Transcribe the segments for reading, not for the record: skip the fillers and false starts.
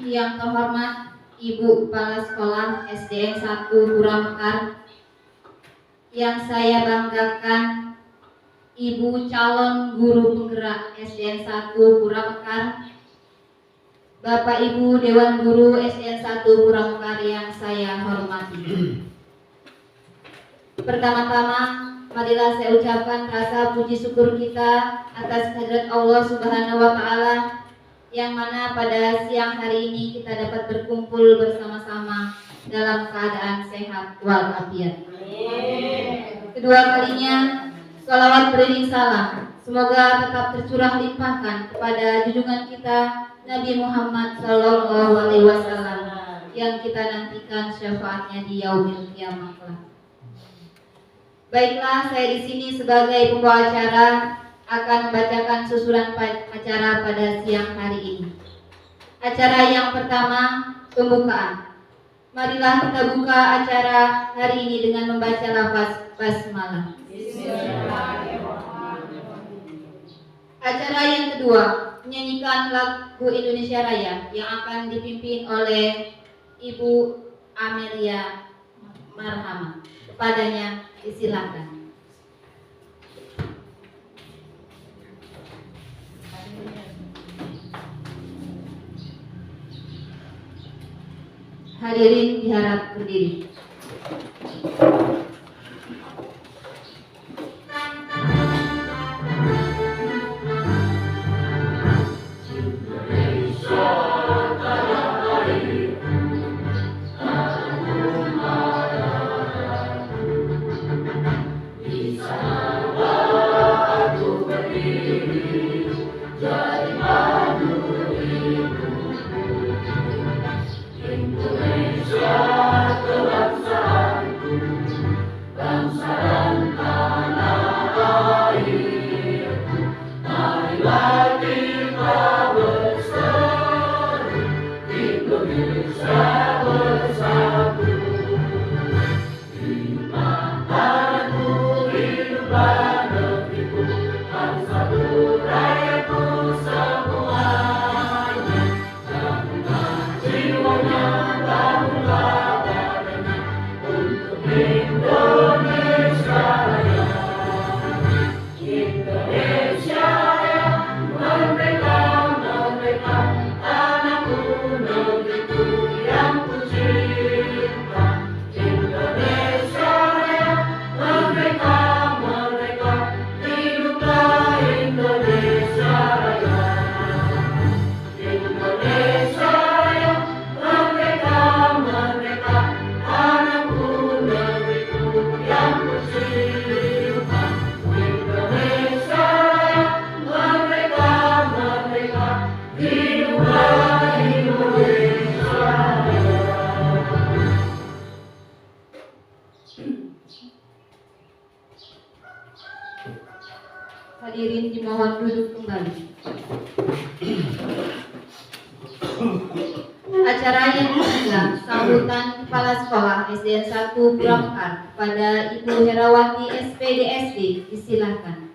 yang terhormat Ibu Kepala Sekolah SDN 1 Purwamekar, yang saya banggakan Ibu calon guru penggerak SDN 1 Purwamekar, Bapak Ibu Dewan Guru SDN 1 Purwamekar yang saya hormati. Pertama-tama, marilah saya ucapkan rasa puji syukur kita atas kehadirat Allah Subhanahu wa Ta'ala, yang mana pada siang hari ini kita dapat berkumpul bersama-sama dalam keadaan sehat walafiat. Kedua kalinya, sholawat beriring salam semoga tetap tercurah limpahkan kepada junjungan kita Nabi Muhammad SAW yang kita nantikan syafaatnya di yaumil kiamah kelak. Baiklah, saya di sini sebagai pembawa acara akan membacakan susunan acara pada siang hari ini. Acara yang pertama, pembukaan. Marilah kita buka acara hari ini dengan membaca lafaz basmalah. Acara yang kedua, menyanyikan lagu Indonesia Raya yang akan dipimpin oleh Ibu Amelia Marhamah. Kepadanya disilakan. Hadirin diharap berdiri. Hadirin dimohon duduk kembali. Acara yang ketiga, sambutan Kepala Sekolah SDN 1 Purwamekar kepada Ibu Herawati SPDSD, disilakan.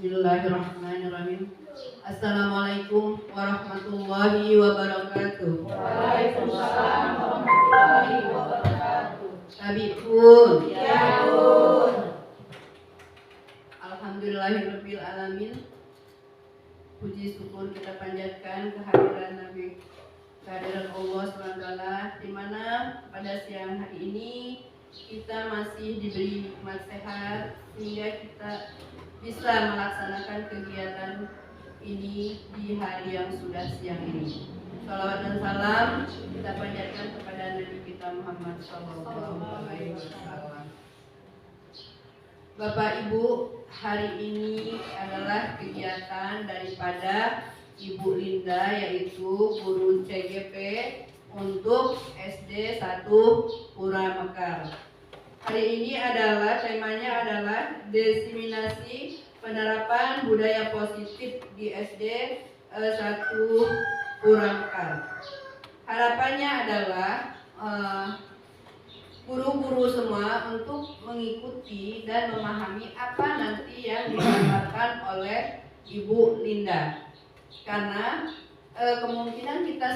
Bismillahirrahmanirrahim. Assalamualaikum warahmatullahi wabarakatuh. Waalaikumsalam warahmatullahi wabarakatuh. Tabipun. Ya Bun. Alhamdulillahirabbil alamin. Puji syukur kita panjatkan kehadiran Nabi, kehadiran Allah SWT, di mana pada siang hari ini kita masih diberi nikmat sehat sehingga kita bisa melaksanakan kegiatan ini di hari yang sudah siang ini. Salawat dan salam kita panjatkan kepada Nabi kita Muhammad SAW. Bapak Ibu, hari ini adalah kegiatan daripada Ibu Linda, yaitu guru CGP untuk SD 1 Purwamekar. Hari ini temanya adalah diseminasi penerapan budaya positif di SD 1 Purwamekar. Harapannya adalah guru-guru guru semua untuk mengikuti dan memahami apa nanti yang disampaikan oleh Ibu Linda. Karena kemungkinan kita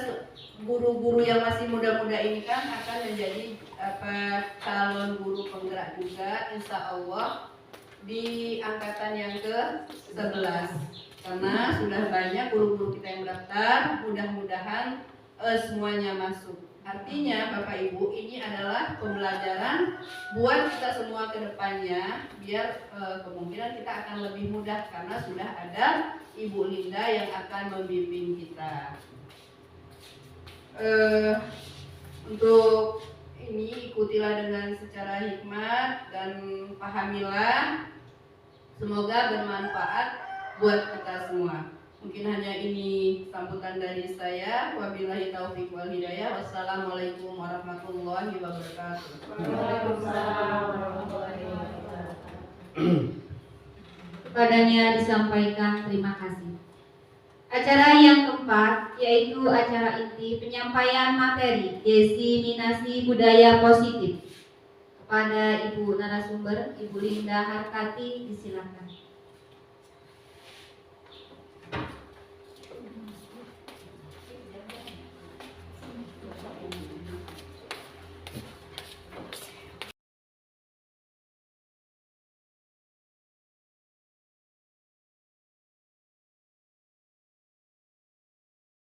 guru-guru yang masih muda-muda ini kan akan menjadi calon guru penggerak juga, insya Allah di angkatan yang ke-11. Karena sudah banyak guru-guru kita yang mendaftar, mudah-mudahan semuanya masuk. Artinya Bapak Ibu, ini adalah pembelajaran buat kita semua ke depannya, biar kemungkinan kita akan lebih mudah karena sudah ada Ibu Linda yang akan membimbing kita. Untuk ini ikutilah dengan secara hikmat dan pahamilah, semoga bermanfaat buat kita semua. Mungkin hanya ini sambutan dari saya. Wabillahi taufiq wal hidayah. Wassalamualaikum warahmatullahi wabarakatuh. Waalaikumsalam warahmatullahi wabarakatuh. Kepadanya disampaikan terima kasih. Acara yang keempat yaitu acara inti penyampaian materi diseminasi budaya positif. Kepada Ibu narasumber, Ibu Linda Harkati, disilakan.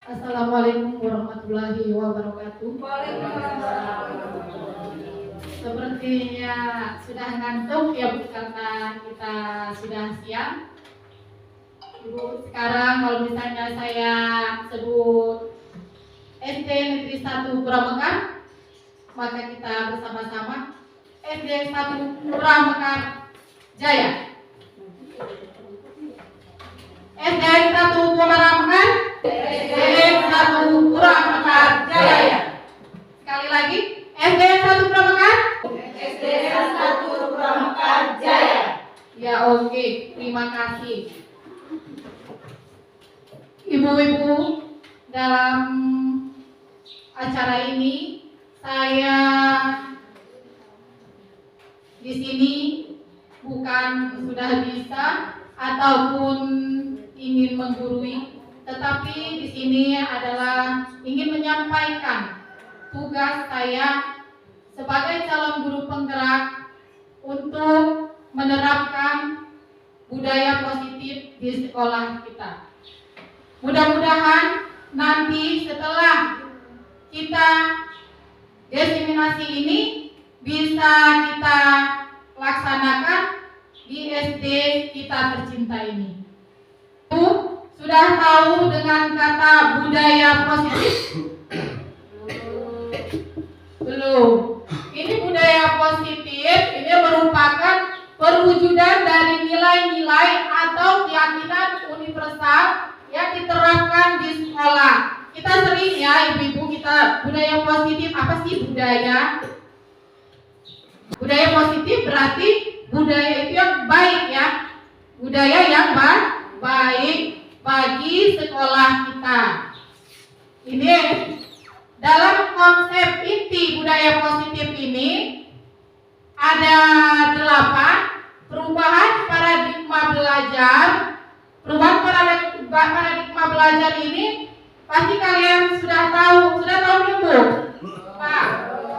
Assalamualaikum warahmatullahi wabarakatuh. Sepertinya sudah ngantuk ya Bu, karena kita sudah siang. Ibu, sekarang kalau misalnya saya sebut SD Negeri 1 Puramekar, maka kita bersama-sama SD 1 Puramekar Jaya. SD 1 Puramekar, SD 1 Puramekar Jaya. Sekali lagi, SD 1 Puramekar, SD 1 Puramekar Jaya. ya oke, terima kasih. Ibu-ibu, dalam acara ini saya di sini bukan sudah bisa ataupun ingin menggurui, tetapi di sini adalah ingin menyampaikan tugas saya sebagai calon guru penggerak untuk menerapkan budaya positif di sekolah kita. Mudah-mudahan nanti setelah kita diseminasi ini bisa kita laksanakan di SD kita tercinta ini. Sudah tahu dengan kata budaya positif? Belum. Ini budaya positif, ini merupakan perwujudan dari nilai-nilai atau keyakinan universal yang diterapkan di sekolah. Kita sering ya ibu-ibu, kita budaya positif, apa sih budaya? Budaya positif berarti budaya itu yang baik ya. Budaya yang baik bagi sekolah kita. Ini dalam konsep inti budaya positif ini ada 8 perubahan paradigma belajar. Perubahan paradigma belajar ini pasti kalian sudah tahu belum Bu? Pak,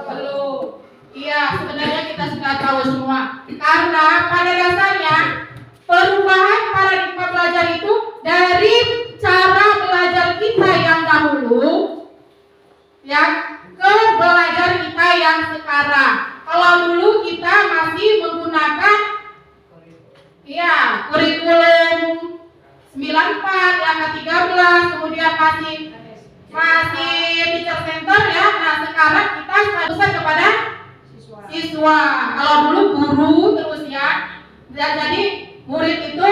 belum. Iya, sebenarnya kita sudah tahu semua. Karena pada dasarnya perubahan paradigma belajar itu dari cara belajar kita yang dahulu ya ke belajar kita yang sekarang. Kalau dulu kita masih menggunakan ya kurikulum 94 yang ke-13, kemudian masih teacher center ya. Nah, sekarang kita fokuskan kepada siswa. Kalau dulu guru terus ya. Jadi murid itu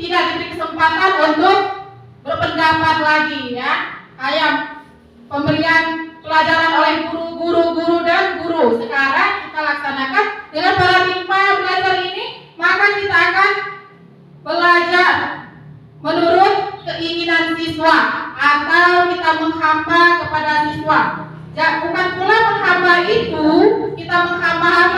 tidak diberi kesempatan untuk berpendapat lagi ya. Kayak pemberian pelajaran oleh guru dan guru. Sekarang kita laksanakan dengan paradigma belajar ini, maka kita akan belajar menurut keinginan siswa atau kita menghamba kepada siswa. Bukan pula menghamba itu kita menghamba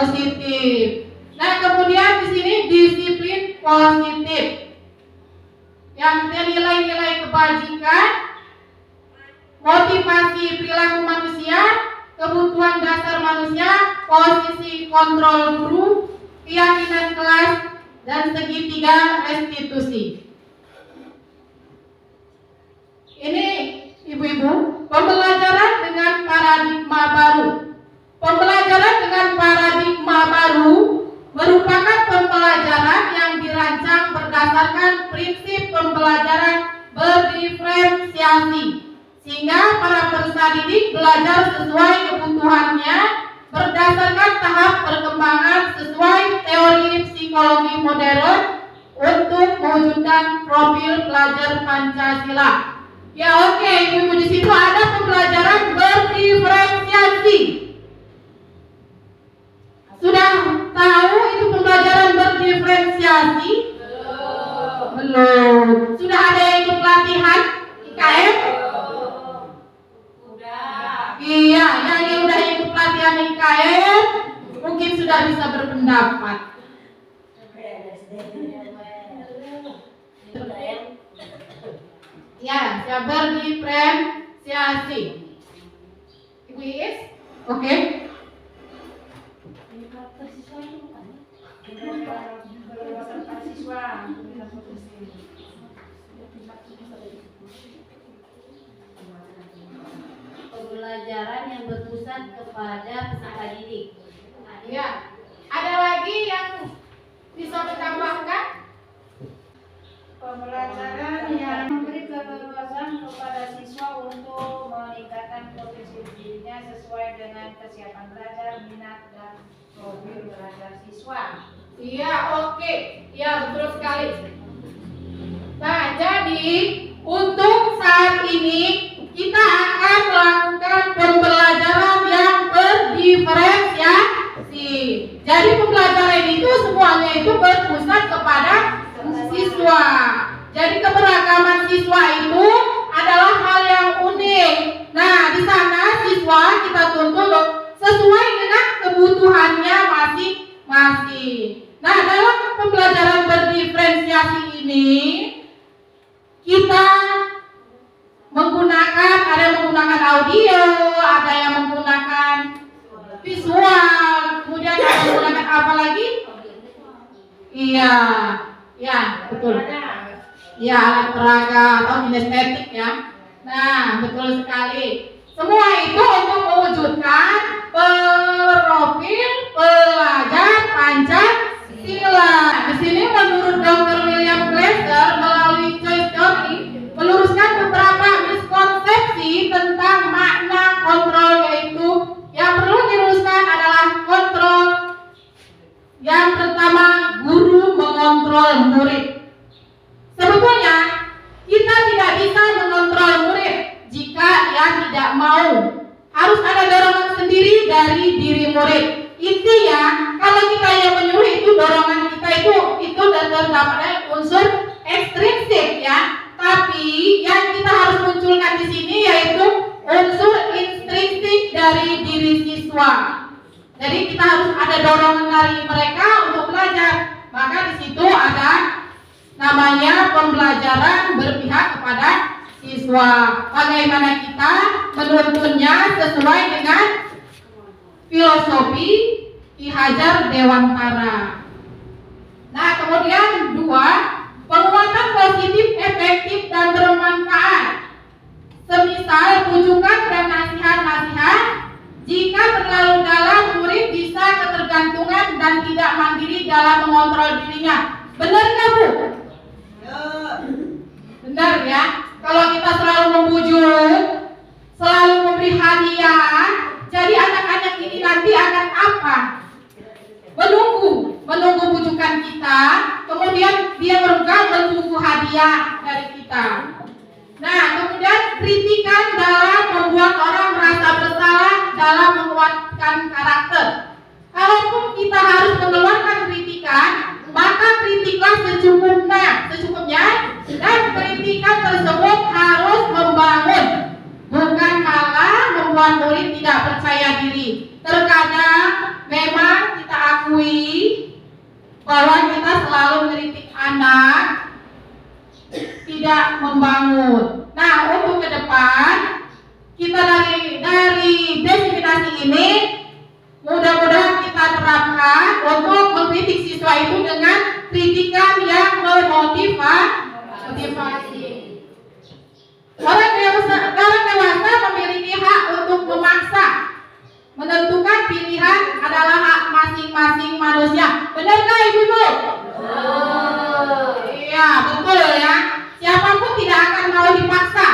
positif. Nah, kemudian di sini disiplin positif. Yang nilai-nilai kebajikan, motivasi perilaku manusia, kebutuhan dasar manusia, posisi kontrol guru, keyakinan kelas, dan segitiga restitusi. Ini ibu-ibu, pembelajaran dengan paradigma baru. Pembelajaran dengan paradigma baru merupakan pembelajaran yang dirancang berdasarkan prinsip pembelajaran berdiferensiasi, sehingga para peserta didik belajar sesuai kebutuhannya berdasarkan tahap perkembangan sesuai teori psikologi modern untuk mewujudkan profil pelajar Pancasila. Ya oke, ibu-ibu, di situ ada pembelajaran berdiferensiasi. Sudah tahu itu pembelajaran berdiferensiasi? Belum. Sudah ada yang ikut pelatihan IKM? Iya, yang udah ikut pelatihan IKM mungkin sudah bisa berpendapat. Ya, saya berdiferensiasi. Ibu Iis? Oke. Pembelajaran yang berpusat kepada peserta didik. Ya. Ada lagi yang bisa ditambahkan? Pembelajaran yang memberi keleluasan kepada siswa untuk meningkatkan potensi dirinya sesuai dengan kesiapan belajar, minat, dan profil belajar siswa. Iya, oke. Ya, betul sekali. Nah, jadi untuk saat ini kita akan melakukan pembelajaran yang berdiferensiasi. Jadi pembelajaran itu semuanya itu berpusat kepada siswa. Jadi keberagaman siswa itu adalah hal yang unik. Nah, di sana siswa kita tuntut sesuai dengan kebutuhannya masing-masing. Nah, dalam pembelajaran berdiferensiasi ini kita ada yang menggunakan audio, ada yang menggunakan visual, kemudian ada yang menggunakan apa lagi? Iya, ya betul. Ya, alat peraga atau kinestetik ya. Nah, betul sekali. Semua itu untuk mewujudkan profil pelajar Pancasila. Di sini menurut Dr. William Glasser melalui choice theory meluruskan beberapa miskonsepsi tentang makna kontrol, yaitu yang perlu diluruskan adalah kontrol. Yang pertama, guru mengontrol murid. Sebetulnya kita tidak bisa mengontrol murid jika dia tidak mau. Harus ada dorongan sendiri dari diri murid. Intinya kalau kita yang menyuruh itu dorongan kita itu dan terdapat unsur ekstrinsik ya. Tapi yang kita harus munculkan di sini yaitu unsur intrinsik dari diri siswa. Jadi kita harus ada dorongan dari mereka untuk belajar. Maka di situ ada namanya pembelajaran berpihak kepada siswa. Bagaimana kita menuntunnya sesuai dengan filosofi Ki Hajar Dewantara. Nah, kemudian 2, penguatan positif, efektif, dan bermanfaat. Semisal rujukan dan nasihat-nasihat. Jika terlalu dalam, murid bisa ketergantungan dan tidak mandiri dalam mengontrol dirinya. Benar nggak, Bu? Benar ya. Kalau kita selalu membujuk, selalu memberi hadiah, jadi anak-anak ini nanti akan apa? Menunggu bujukan kita, kemudian dia menunggu hadiah dari kita. Nah, kemudian kritikan dalam membuat orang merasa bersalah dalam menguatkan karakter. Kalaupun kita harus mengeluarkan kritikan, maka kritiklah secukupnya, dan kritikan tersebut harus membangun, bukan malah membuat murid tidak percaya diri. Terkadang memang kita anak tidak membangun. Nah, untuk ke depan kita dari diskriminasi ini mudah-mudahan kita terapkan untuk mengkritik siswa itu dengan kritikan yang memotivasi. Orang dewasa memiliki hak untuk memaksa. Menentukan pilihan adalah hak masing-masing manusia. Benar nggak Ibu-ibu? Iya, betul ya. Siapapun tidak akan mau dipaksa.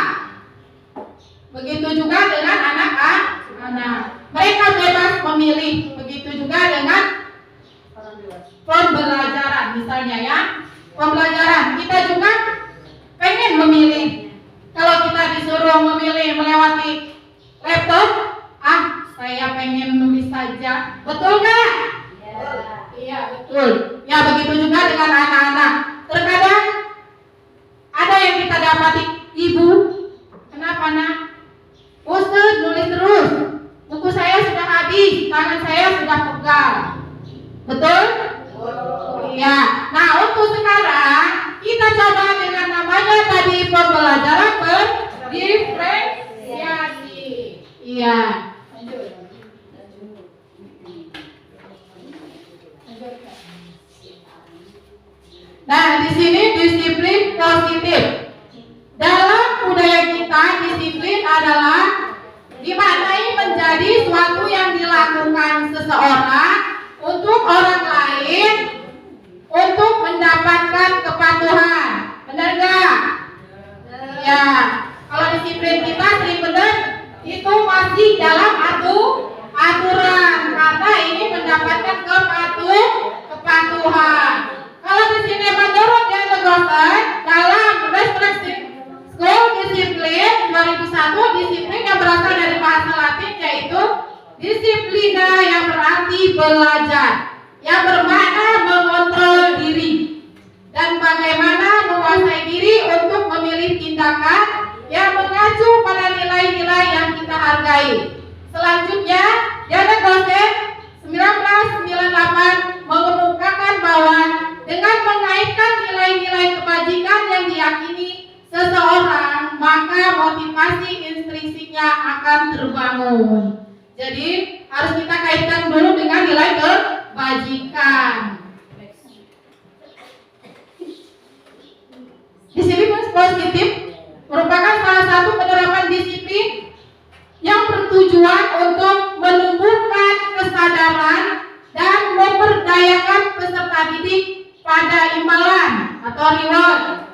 Begitu juga dengan anak-anak. Mereka bebas memilih. Begitu juga dengan pembelajaran misalnya ya. Pembelajaran kita juga pengen memilih. Kalau kita disuruh memilih melewati laptop, saya pengen nulis saja. Betul nggak? Iya, betul. Ya, begitu juga dengan anak-anak. Terkadang ada yang kita dapati, Ibu, kenapa nak? Ustaz nulis terus. Buku saya sudah habis, tangan saya sudah pegal. Betul? Iya. Nah, untuk sekarang kita coba dengan namanya tadi pembelajaran berdiferensiasi. Iya. Nah, di sini disiplin positif. Dalam budaya kita, disiplin adalah dimaknai menjadi suatu yang dilakukan seseorang untuk orang lain untuk mendapatkan kepatuhan. Benar nggak? Ya, kalau disiplin kita sering benar itu masih dalam aturan karena ini mendapatkan kepatuhan. Kalau di sini menurut Jan Legosen dalam Restricted School Discipline 2001, disiplin yang berasal dari bahasa Latin yaitu disiplina yang berarti belajar, yang bermakna mengontrol diri dan bagaimana menguasai diri untuk memilih tindakan yang mengacu pada nilai-nilai yang kita hargai. Selanjutnya, Jan Legosen 1998 mengemukakan bahwa dengan mengaitkan nilai-nilai kebajikan yang diyakini seseorang, maka motivasi intrinsiknya akan terbangun. Jadi harus kita kaitkan dulu dengan nilai kebajikan. Disiplin positif merupakan salah satu penerapan disiplin yang bertujuan untuk menumbuhkan kesadaran dan memberdayakan peserta didik pada imbalan atau reward.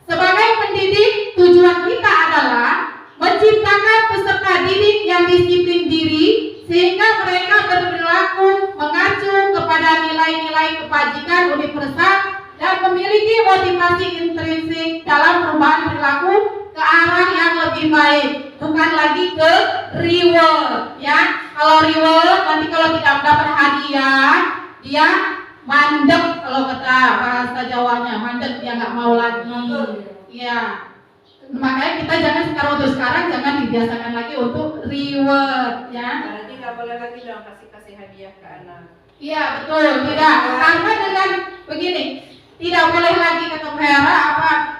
Sebagai pendidik, tujuan kita adalah menciptakan peserta didik yang disiplin diri sehingga mereka berperilaku mengacu kepada nilai-nilai kebajikan universal dan memiliki motivasi intrinsik dalam perubahan perilaku ke arah yang lebih baik, bukan lagi ke reward ya. Kalau reward nanti kalau tidak mendapat hadiah dia mandek, kalau kata bahasa Jawanya mandek, dia nggak mau lagi. Iya. Makanya kita jangan sekarang jangan dibiasakan lagi untuk reward ya. Berarti nggak boleh lagi dong kasih hadiah ke anak. Iya betul, tidak. Karena dengan begini, tidak boleh lagi ketemu Hera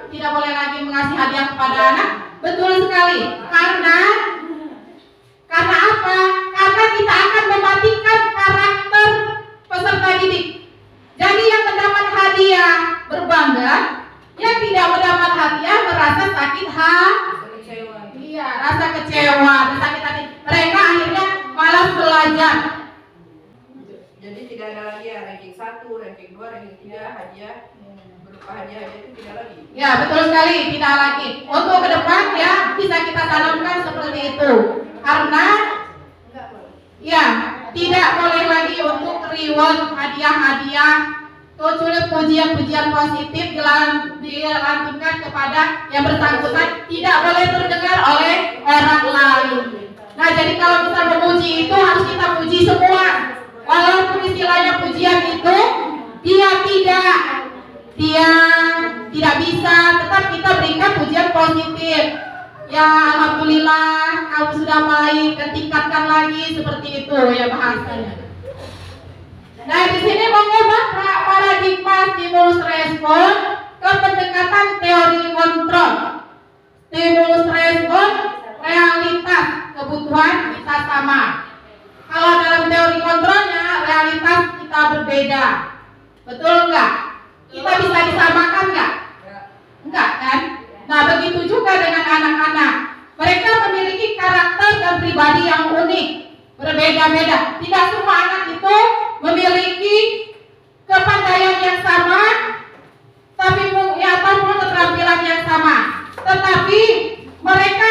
tidak boleh lagi mengasih hadiah kepada anak. Betul sekali. Karena apa? Karena kita akan mematikan karakter peserta didik. Jadi yang mendapat hadiah berbangga, yang tidak mendapat hadiah merasa sakit hati. Iya, rasa kecewa, sakit hati. Mereka akhirnya malas belajar. Jadi tidak ada lagi ya ranking 1, ranking 2, ranking 3 hadiah berupa hadiah itu tidak lagi. Ya betul sekali, tidak lagi. Untuk ke depan ya bisa kita tanamkan seperti itu. Karena ya tidak boleh lagi untuk reward hadiah-hadiah, kecuali pujian-pujian positif dilantunkan kepada yang bersangkutan, tidak boleh terdengar oleh orang lain. Nah jadi kalau kita memuji itu harus kita puji semua. Walaupun istilahnya pujian itu dia tidak bisa, tetap kita berikan pujian positif. Ya alhamdulillah kamu sudah baik, dan tingkatkan lagi seperti itu ya bahasanya. Nah di sini mengubah paradigma stimulus respon ke pendekatan teori kontrol, stimulus respon, realitas kebutuhan kita sama. Kalau dalam teori kontrolnya realitas kita berbeda, betul nggak? Kita bisa disamakan nggak? Enggak kan? Nah begitu juga dengan anak-anak. Mereka memiliki karakter dan pribadi yang unik, berbeda-beda. Tidak semua anak itu memiliki kepandaian yang sama, tapi ataupun keterampilan yang sama. Tetapi mereka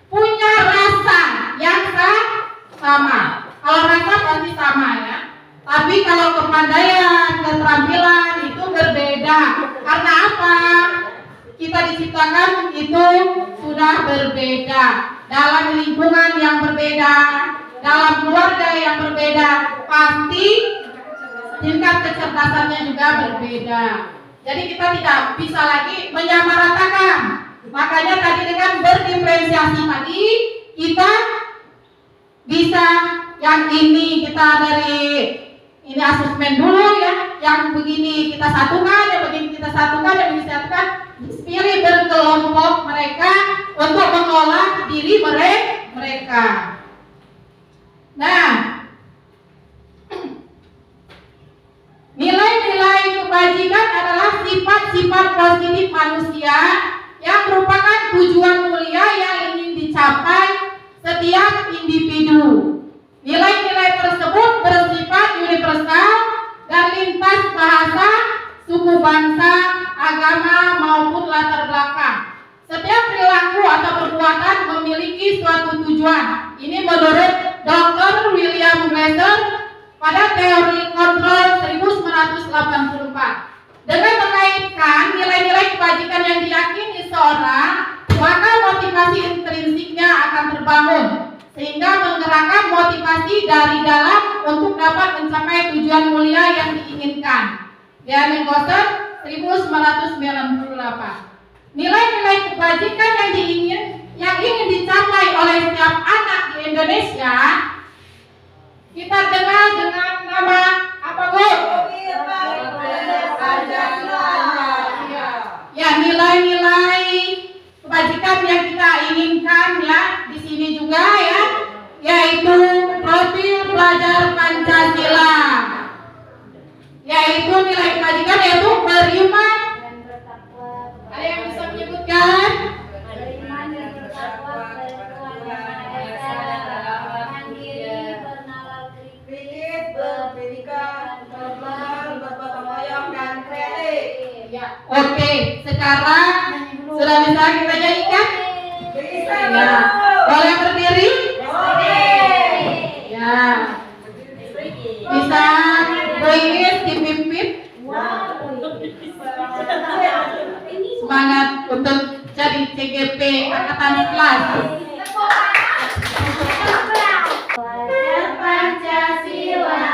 punya rasa yang sama. Kalau rasa pasti sama ya. Tapi kalau kepandaian, keterampilan itu berbeda. Karena apa? Kita diciptakan itu sudah berbeda. Dalam lingkungan yang berbeda, dalam keluarga yang berbeda, pasti tingkat kecerdasannya juga berbeda. Jadi kita tidak bisa lagi menyamaratakan. Makanya tadi dengan berdiferensiasi tadi kita bisa yang ini kita dari ini asesmen dulu ya, yang begini kita satukan, yang begini kita satukan, yang begini kita satukan. Pilih berkelompok mereka untuk mengolah diri mereka. Nah, nilai-nilai kebajikan adalah sifat-sifat positif manusia yang merupakan tujuan mulia yang ingin dicapai setiap individu. Nilai-nilai tersebut bersifat universal dan lintas bahasa, suku bangsa, agama maupun latar belakang. Setiap perilaku atau perbuatan memiliki suatu tujuan. Ini menurut Dr. William Glasser pada teori kontrol 1984. Dengan mengaitkan nilai-nilai kebajikan yang diyakini seorang, maka motivasi intrinsiknya akan terbangun, sehingga menggerakkan motivasi dari dalam untuk dapat mencapai tujuan mulia yang diinginkan. Diane Gosset 1998. Nilai-nilai kebajikan yang ingin dicapai oleh setiap anak di Indonesia kita kenal dengan nama apa Bu? Ya, nilai-nilai kebajikan yang kita inginkan ya di sini juga ya, yaitu profil pelajar Pancasila. Yaitu nilai kebajikan yaitu beriman. Ada yang bisa menyebutkan? Beriman dan bertakwa kepada Tuhan Yang Maha Esa, mandiri, bernalar kritis, berpendidikan, bermoral, bergotong royong dan kreatif. Ya, oke. Sekarang sudah bisa kita nyanyikan? Bisa. Ya. Boleh berdiri? Ya. Bisa berdiri dipimpin. Semangat untuk jadi CGP Angkatan Kelas. Pelajar Pancasila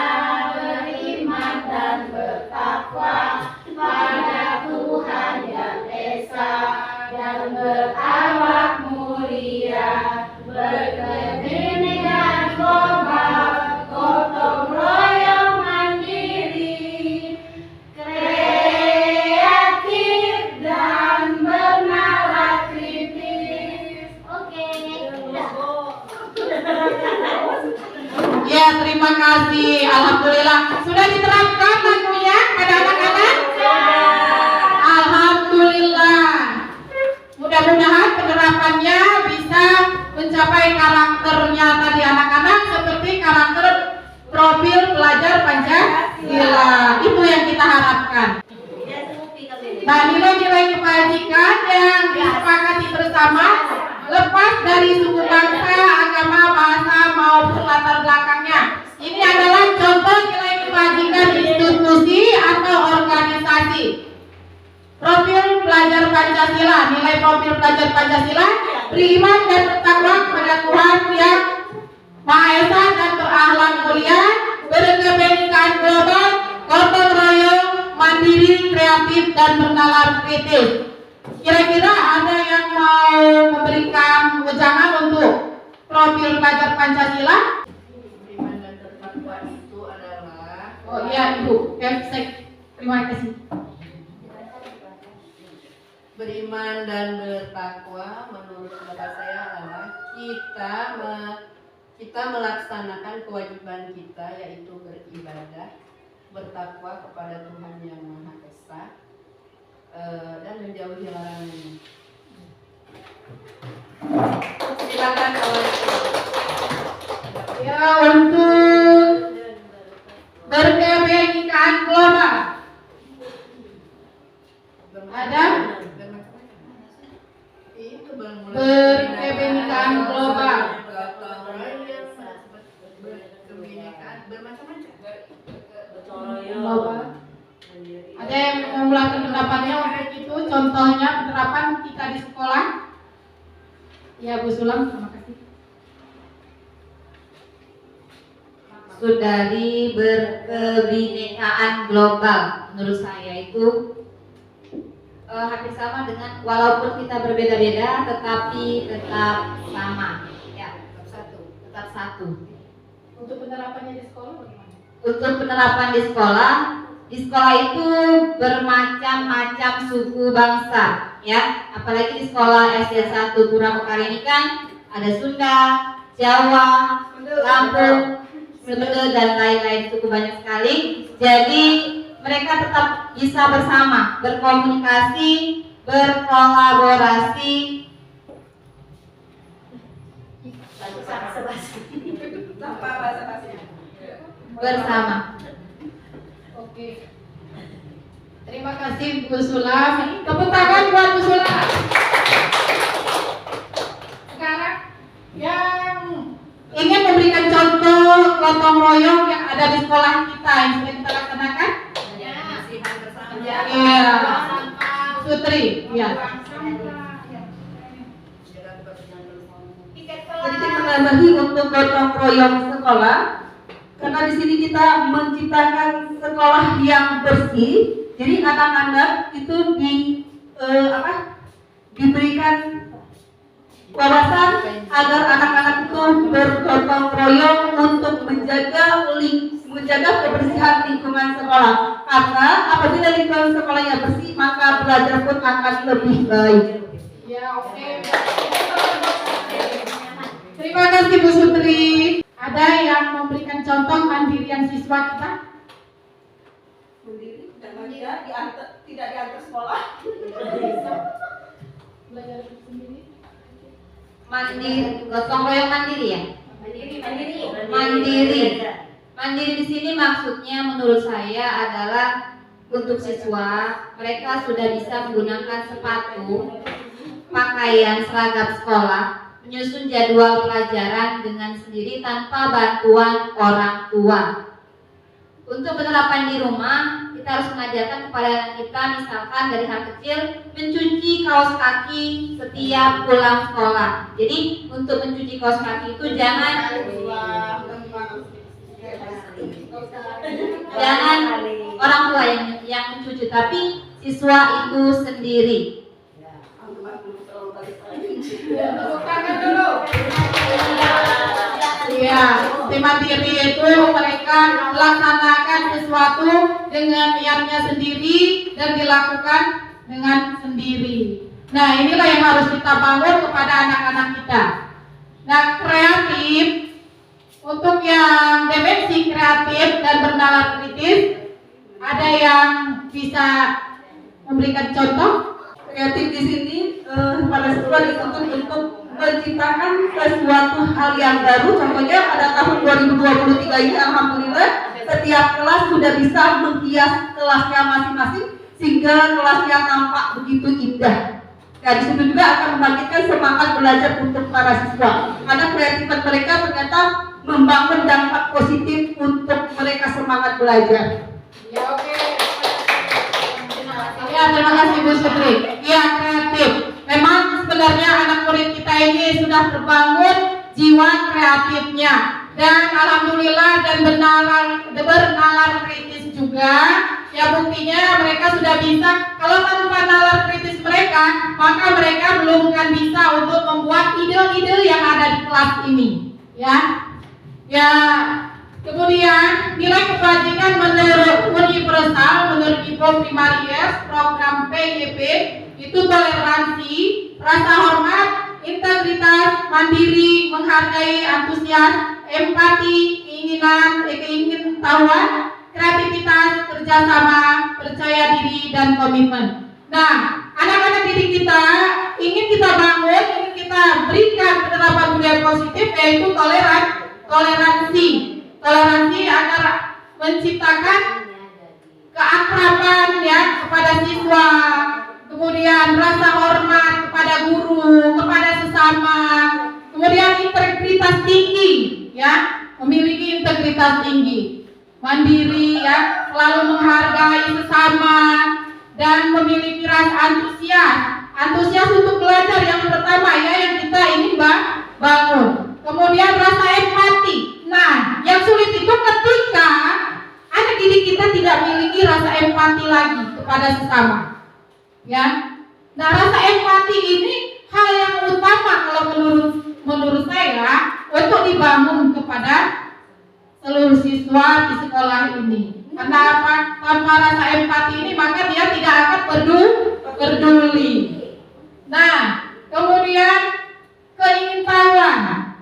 beriman dan bertakwa pada Tuhan Yang Esa dan berakhlak mulia, berkebenekaan global, gotong royong mandiri, kreatif dan bernalar kritis. Oke. Ya, terima kasih. Alhamdulillah. Sudah diterapkan lagunya pada anak-anak? Alhamdulillah. Mudah-mudahan penerapannya bisa mencapai karakternya tadi anak-anak seperti karakter profil pelajar Pancasila. Itu yang kita harapkan. Nah, nilai-nilai kebajikan yang disepakati bersama lepas dari suku bangsa, agama, bahasa maupun latar belakangnya. Ini adalah contoh nilai kebajikan institusi atau organisasi. Profil pelajar Pancasila, nilai profil pelajar Pancasila, beriman dan bertakwa kepada Tuhan Yang Maha Esa dan berakhlak mulia, berkebenekaan global, gotong royong, mandiri, kreatif dan bernalar kritis. Kira-kira ada yang mau memberikan wejangan untuk profil pelajar Pancasila? Beriman dan bertakwa itu adalah Oh iya Ibu, Kemsek. Terima kasih. beriman dan bertakwa menurut pendapat saya adalah kita melaksanakan kewajiban kita, yaitu beribadah, bertakwa kepada Tuhan yang Maha Esa, dan menjauhi larangannya. Silakan kawan. Ya, untuk berkebinekaan global. Ada? Berkebinekaan global. Global. Ada yang mengulangi pendapatnya untuk itu? Contohnya penerapan kita di sekolah. Ya, Bu Sulam, terima kasih. Dari berkebinekaan global, menurut saya itu hampir sama dengan walaupun kita berbeda-beda tetapi tetap sama, ya, tetap satu. Untuk penerapannya di sekolah bagaimana? Untuk penerapan di sekolah itu bermacam-macam suku bangsa, ya. Apalagi di sekolah SD 1 Pura Mekar ini kan ada Sunda, Jawa, Lampung, Sunda dan lain-lain suku banyak sekali. Jadi mereka tetap bisa bersama, berkomunikasi, berkolaborasi bersama. Oke. Terima kasih Bu Sulam. Tepuk tangan buat Bu Sulam. Sekarang yang ingin memberikan contoh gotong royong yang ada di sekolah kita yang sudah kita laksanakan? Iya. Sutri, ya. Jadi kita menambahi untuk gotong royong sekolah, karena di sini kita menciptakan sekolah yang bersih. Jadi anak-anak itu diberikan wawasan agar anak-anak itu bergotong royong untuk menjaga kebersihan lingkungan sekolah. Karena apabila lingkungan sekolahnya bersih, maka belajar pun akan lebih baik. Ya, oke. Terima kasih Bu Sutri. Ada yang memberikan contoh mandirian siswa kita? Tidak diantar sekolah. Belajar sendiri. Mandiri, gotong royong mandiri ya? Mandiri di sini maksudnya menurut saya adalah untuk siswa, mereka sudah bisa menggunakan sepatu, pakaian seragam sekolah, menyusun jadwal pelajaran dengan sendiri tanpa bantuan orang tua. Untuk penerapan di rumah, kita harus mengajarkan kepada anak kita, misalkan dari hal kecil, mencuci kaos kaki setiap pulang sekolah. Jadi untuk mencuci kaos kaki itu jangan orang tua yang mencuci, tapi siswa itu sendiri. Tepuk tangan dulu. Iya, mandiri itu mereka melaksanakan sesuatu dengan niatnya sendiri dan dilakukan dengan sendiri. Nah, inilah yang harus kita bangun kepada anak-anak kita. Nah, kreatif, untuk yang demensi kreatif dan bernalar kritis, ada yang bisa memberikan contoh? Kreatif di sini para siswa dituntut untuk menciptakan sesuatu hal yang baru. Contohnya pada tahun 2023 ini, alhamdulillah setiap kelas sudah bisa menghias kelasnya masing-masing sehingga kelasnya tampak begitu indah. Nah, di situ juga akan membangkitkan semangat belajar untuk para siswa. Karena kreativitas mereka ternyata membangun dampak positif untuk mereka semangat belajar. Ya, oke. Ya, terima kasih Bu Sutri. Ya, kreatif. Memang sebenarnya anak murid kita ini sudah terbangun jiwa kreatifnya, dan alhamdulillah dan bernalar kritis juga. Ya, buktinya mereka sudah bisa. Kalau tanpa nalar kritis mereka, maka mereka belum akan bisa untuk membuat ide-ide yang ada di kelas ini. Ya, ya. Kemudian nilai kebajikan menurut universal menurut Ibu Primaries program PYP itu toleransi, rasa hormat, integritas, mandiri, menghargai, antusias, empati, keingintahuan, kreativitas, kerjasama, percaya diri, dan komitmen. Nah, anak-anak didik kita ingin kita bangun, ingin kita berikan penerapan budaya positif, yaitu toleransi agar menciptakan keakraban ya kepada siswa, kemudian rasa hormat kepada guru, kepada sesama, kemudian integritas tinggi ya, memiliki integritas tinggi, mandiri ya, selalu menghargai sesama, dan memiliki rasa antusias untuk belajar yang pertama ya, yang kita ingin bangun. Kemudian rasa empati. Nah, yang sulit itu ketika anak didik kita tidak memiliki rasa empati lagi kepada sesama. Ya. Nah, rasa empati ini hal yang utama kalau menurut saya untuk dibangun kepada seluruh siswa di sekolah ini. Karena apa? Tanpa rasa empati ini maka dia tidak akan peduli. Nah, kemudian keingintahuan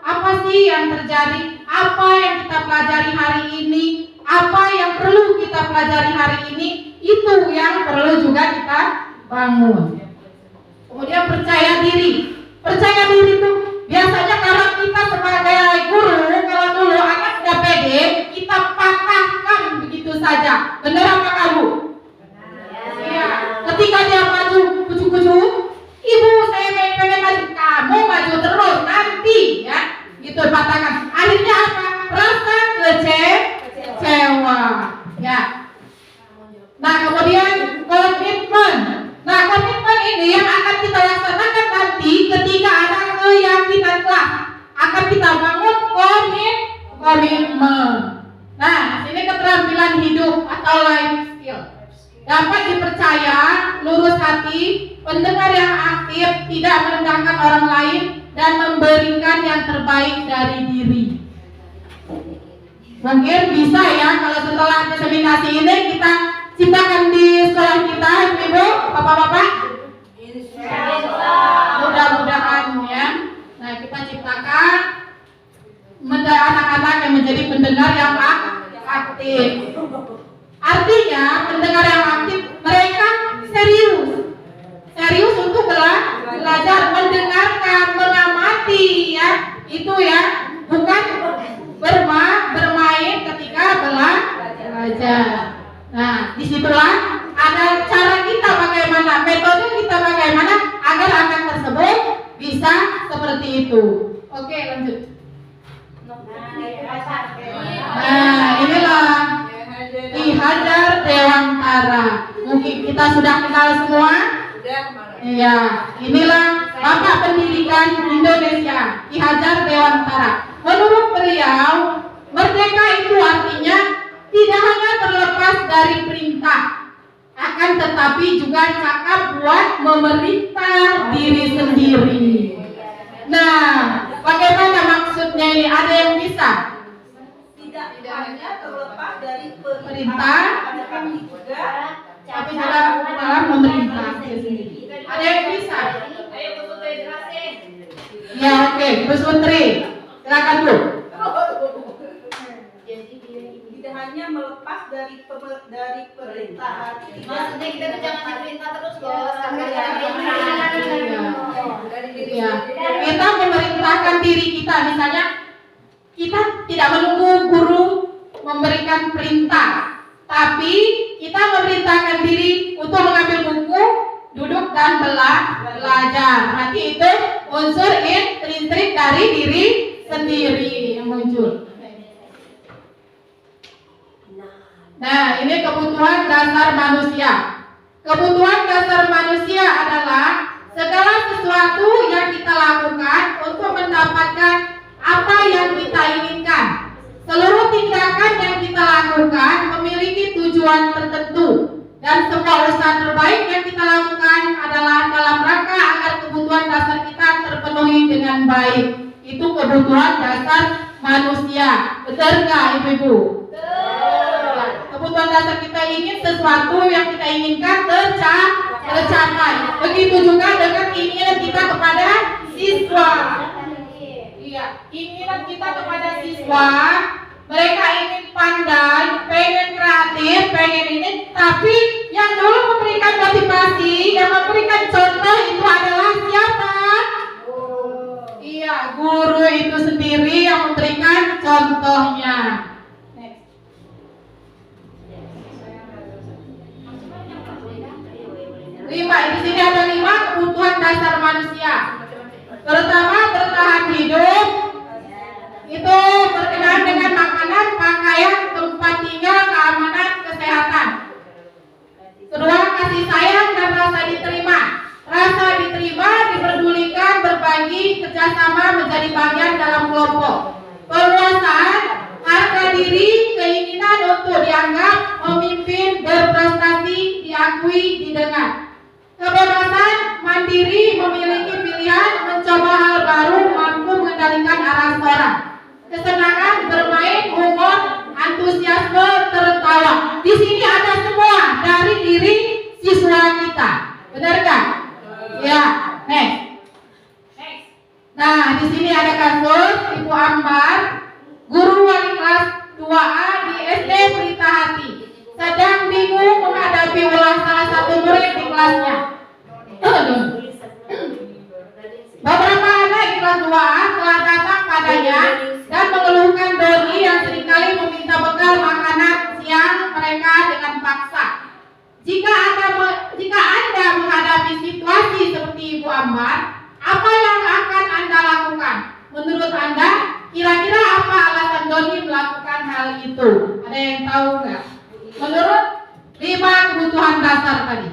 apa sih yang terjadi, apa yang kita pelajari hari ini, apa yang perlu kita pelajari hari ini, itu yang perlu juga kita bangun. Kemudian percaya diri itu biasanya kalau kita sebagai guru, kalau dulu anak sudah pede, kita patahkan begitu saja. Benar apa kamu? Ya. Ketika dia maju kucu-kucu, ibu saya pengen maju, kamu maju terus nanti ya, gitu patahkan. Akhirnya apa? Rasa kecewa ya. Nah, kemudian komitmen. Nah, komitmen ini yang akan kita laksanakan nanti ketika ada keyakinan kelas, akan kita bangun komitmen. Nah, ini keterampilan hidup atau life skill. Dapat dipercaya, lurus hati, pendengar yang aktif, tidak merendahkan orang lain, dan memberikan yang terbaik dari diri. Mungkin bisa ya kalau setelah diseminasi ini kita ciptakan di sekolah kita, ibu, bapak-bapak. Mudah-mudahan ya. Nah, kita ciptakan anak-anak yang menjadi pendengar yang aktif. Artinya pendengar yang aktif mereka serius untuk belajar, mendengarkan, mengamati ya, itu ya, bukan bermain ketika belajar. Nah, disitulah ada cara kita bagaimana, metode kita bagaimana agar anak tersebut bisa seperti itu. Oke, lanjut. Nah, inilah Ki Hajar Dewantara. Mungkin kita sudah kenal semua. Iya, inilah Bapak Pendidikan Indonesia, Ki Hajar Dewantara. Menurut beliau, merdeka itu artinya tidak hanya terlepas dari perintah, akan tetapi juga cakap buat memerintah diri sendiri. Nah, bagaimana maksudnya ini? Ada yang bisa? Tidak hanya terlepas dari Perintah, tapi juga malah memerintah diri sendiri. Ada yang bisa? Ya, oke, Bu Sutri, silakan Bu. tidak hanya melepas dari perintahan. Maksudnya kita tuh jangan diperintah terus Ya. Kita memerintahkan diri kita, misalnya kita tidak menunggu guru memberikan perintah, tapi kita memerintahkan diri untuk mengambil buku, duduk dan belajar. Nanti itu unsur intrinsik dari diri sendiri yang muncul. Nah, ini kebutuhan dasar manusia. Kebutuhan dasar manusia adalah segala sesuatu yang kita lakukan untuk mendapatkan apa yang kita inginkan. Seluruh tindakan yang kita lakukan memiliki tujuan tertentu, dan semua usaha terbaik yang kita lakukan adalah dalam rangka agar kebutuhan dasar kita terpenuhi dengan baik. Itu kebutuhan dasar manusia. Benar nggak, Ibu-ibu? Kebutuhan dasar kita ingin sesuatu yang kita inginkan tercapai. tercapai. Begitu juga dengan keinginan kita kepada siswa. Iya, keinginan kita kepada siswa, mereka ingin pandai, pengen kreatif, pengen ini, tapi yang dulu memberikan motivasi, yang memberikan contoh itu adalah siapa? Iya, guru itu sendiri yang memberikan contohnya. Lima, di sini ada 5 kebutuhan dasar manusia. Pertama, bertahan hidup. Itu berkenaan dengan makanan, pakaian, tempat tinggal, keamanan, kesehatan. Kedua, kasih sayang dan rasa diterima. Rasa diterima, diperdulikan, berbagi, kerjasama, menjadi bagian dalam kelompok. Penguasaan, harga diri, keinginan untuk dianggap, memimpin, berprestasi, diakui, didengar. Kebebasan, mandiri, memiliki pilihan, mencoba hal baru, mampu mengendalikan arah suara. Kesenangan, bermain, humor, antusiasme, tertawa. Di sini ada semua dari diri siswa kita. Benar kan? Ya, next. Nah, di sini ada kasus Ibu Ambar, guru wali kelas 2A di SD Pelita Hati, sedang bingung menghadapi ulah salah satu murid di kelasnya. Beberapa anak di kelas 2A telah datang padanya dan mengeluhkan Doni yang seringkali meminta bekal makanan siang mereka dengan paksa. Jika Anda menghadapi situasi seperti Ibu Ambar, apa yang akan Anda lakukan? Menurut Anda, kira-kira apa alasan Doni melakukan hal itu? Ada yang tahu nggak? Menurut 5 kebutuhan dasar tadi.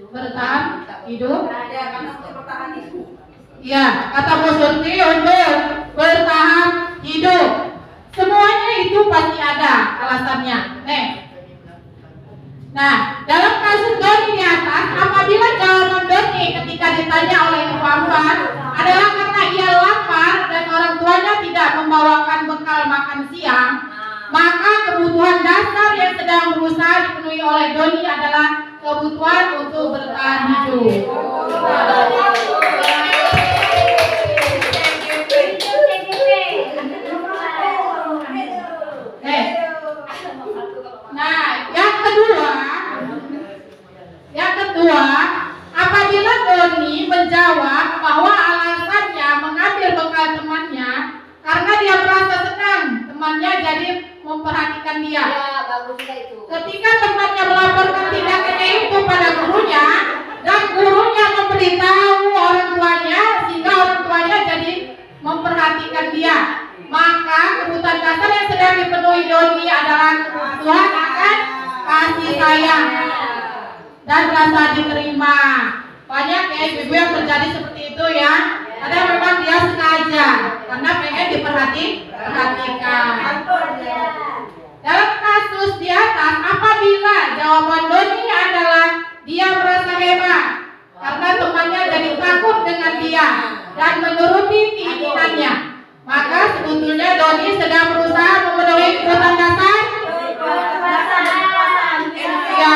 Bertahan hidup. Ya, kata Bu Surti untuk bertahan hidup. Semuanya itu pasti ada alasannya. Nah, dalam kasus Doni di atas, apabila jawaban Doni ketika ditanya oleh Ibu Ambar adalah karena ia lapar dan orang tuanya tidak membawakan bekal makan siang, maka kebutuhan dasar yang sedang berusaha dipenuhi oleh Doni adalah kebutuhan untuk bertahan hidup. Nah, yang kedua, apabila Doni menjawab bahwa alasannya mengambil bekal temannya karena dia merasa senang temannya jadi memperhatikan dia. Ya, bagus itu. Ketika temannya melaporkan tindakannya itu pada gurunya dan gurunya memberitahu orang tuanya sehingga orang tuanya jadi memperhatikan dia, maka kebutuhan dasar yang sedang dipenuhi Doni adalah kebutuhan akan kasih sayang dan rasa diterima. Banyak ya ibu-ibu yang terjadi seperti itu ya. Kadang memang dia sengaja karena pengen diperhatikan. Dalam kasus di atas, apabila jawaban Doni adalah dia merasa hebat karena temannya jadi takut dengan dia dan menuruti keinginannya, maka sebetulnya Doni sedang berusaha memenuhi kebutuhan dasar. Ya,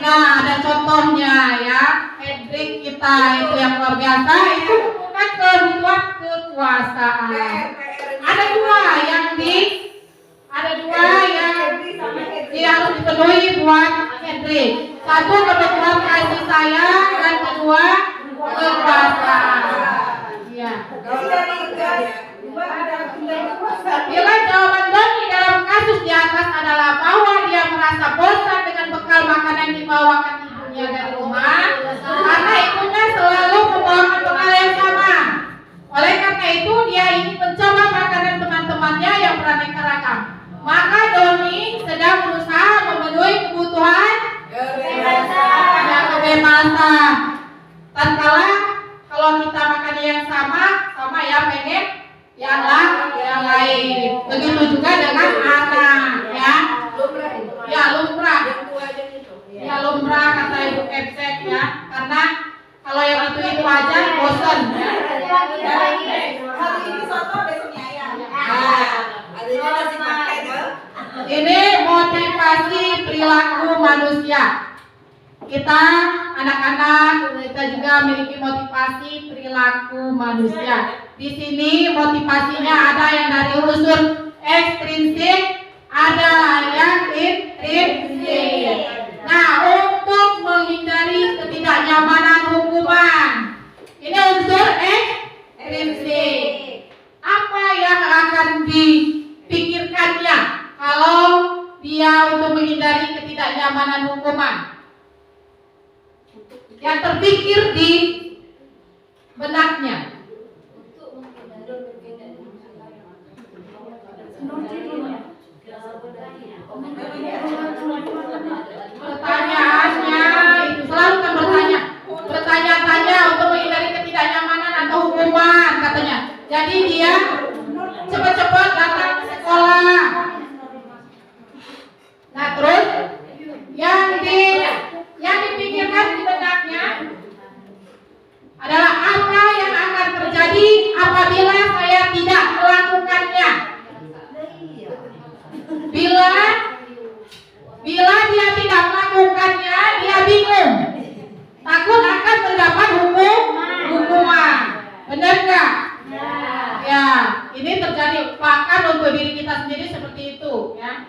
nah ada contohnya ya, Hendrik kita itu yang luar biasa itu bukan kebutuhan kekuasaan. Ada dua yang harus dipenuhi buat Hendrik. Satu kebutuhan kasih sayang dan kedua kekuasaan. Ya. Bila jawaban Doni dalam kasus di atas adalah bahwa dia merasa bosan dengan bekal makanan yang dibawakan ibunya dari rumah, karena ibunya selalu membawakan bekal yang sama. Oleh karena itu dia ingin mencoba makanan teman-temannya yang beraneka ragam. Maka Doni sedang berusaha memenuhi kebutuhan kebebasan. Tatkala kalau kita makan yang sama ya pengen yang lain. Begitu juga dengan anak ya. Ya lumrah kata Ibu Kepsek ya. Karena kalau yang itu aja bosan ya. Hari ini soto besoknya ayam. manusia. Kita anak-anak kita juga memiliki motivasi perilaku manusia. Di sini motivasinya ada yang dari unsur ekstrinsik, ada yang intrinsik. Nah, untuk menghindari ketidaknyamanan hukuman, ini unsur ekstrinsik. Apa yang akan dipikirkannya kalau dia untuk menghindari ketidaknyamanan hukuman? Yang terpikir di benaknya. Pertanyaannya itu selalu kan bertanya-tanya untuk menghindari ketidaknyamanan atau hukuman katanya. Jadi dia cepat-cepat datang ke sekolah. Nah terus yang dipikirkan di benaknya adalah apa yang akan terjadi apabila saya tidak melakukannya. Bila dia tidak melakukannya, dia bingung, takut akan mendapat hukuman. Benar nggak? Ya, ini terjadi bahkan untuk diri kita sendiri seperti itu, ya.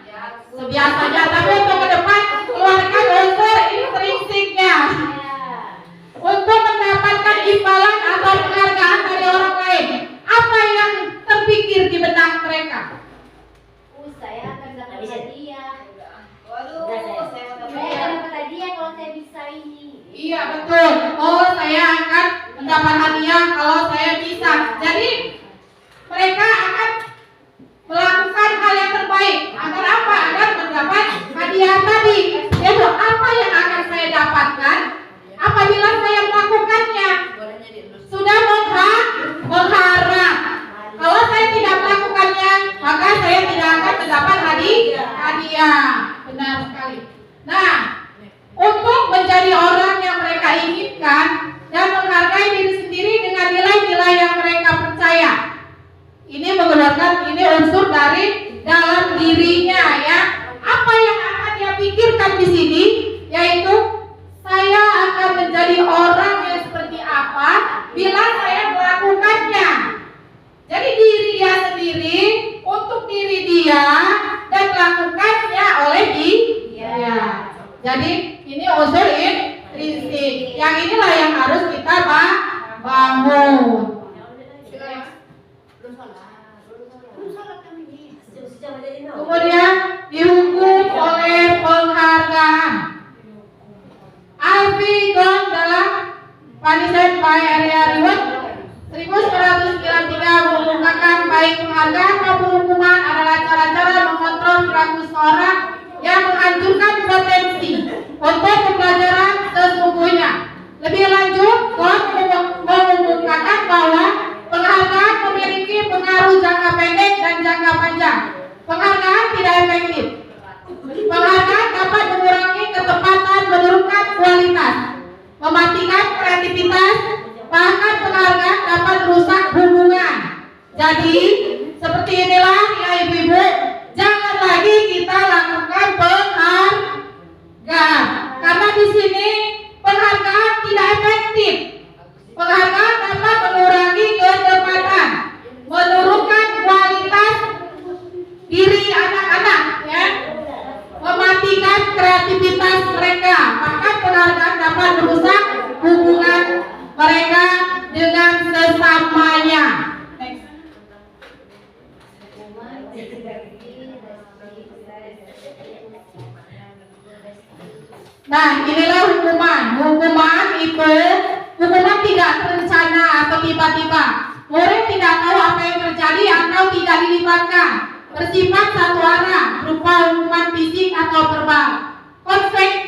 Biasanya, tapi untuk ke depan keluarkan unsur intrinsiknya untuk mendapatkan imbalan atau penghargaan dari orang lain. Apa yang terpikir di benak mereka? Saya akan dapat hadiah. Saya dapat hadiah kalau saya bisa ini. Iya betul. Oh, saya akan mendapat hadiah kalau saya bisa. Jadi mereka akan melakukan hal yang terbaik. Agar apa? Agar mendapat hadiah tadi. Yaitu apa yang akan saya dapatkan apabila saya melakukannya? Sudah mengharap. Kalau saya tidak melakukannya, maka saya tidak akan mendapat hadiah. Benar sekali. Nah, untuk menjadi orang yang mereka inginkan dan menghargai diri sendiri dengan nilai-nilai yang mereka percaya, ini mengeluarkan unsur dari dalam dirinya, ya. Apa yang akan dia pikirkan di sini, yaitu saya akan menjadi orang yang seperti apa bila saya melakukannya. Jadi diri dia sendiri, untuk diri dia, dan melakukannya oleh dia. Jadi ini unsur intrinsik. Yang inilah yang harus kita bangun. Kemudian dihukum oleh penghargaan. Alfie Gong dalam Punishment by Area Reward 1993 mengungkapkan baik penghargaan maupun hukuman adalah cara-cara mengontrol perilaku seorang yang menghancurkan potensi untuk pembelajaran sesungguhnya. Lebih lanjut, Gong mengungkapkan bahwa penghargaan memiliki pengaruh jangka pendek dan jangka panjang. Penghargaan tidak efektif. Penghargaan dapat mengurangi ketepatan, menurunkan kualitas, mematikan kreativitas, bahkan penghargaan dapat merusak hubungan. Jadi seperti inilah ya ibu-ibu, jangan lagi kita lakukan penghargaan karena di sini penghargaan tidak efektif. Penghargaan dapat mengurangi ketepatan, menurunkan kualitas diri anak-anak, ya, mematikan kreativitas mereka. Maka penghargaan dapat merusak hubungan mereka dengan sesamanya. Nah, inilah hukuman. Hukuman tidak terencana atau tiba-tiba. Murid tidak tahu apa yang terjadi atau tidak dilibatkan. Bersifat satu arah, berupa hukuman fisik atau verbal.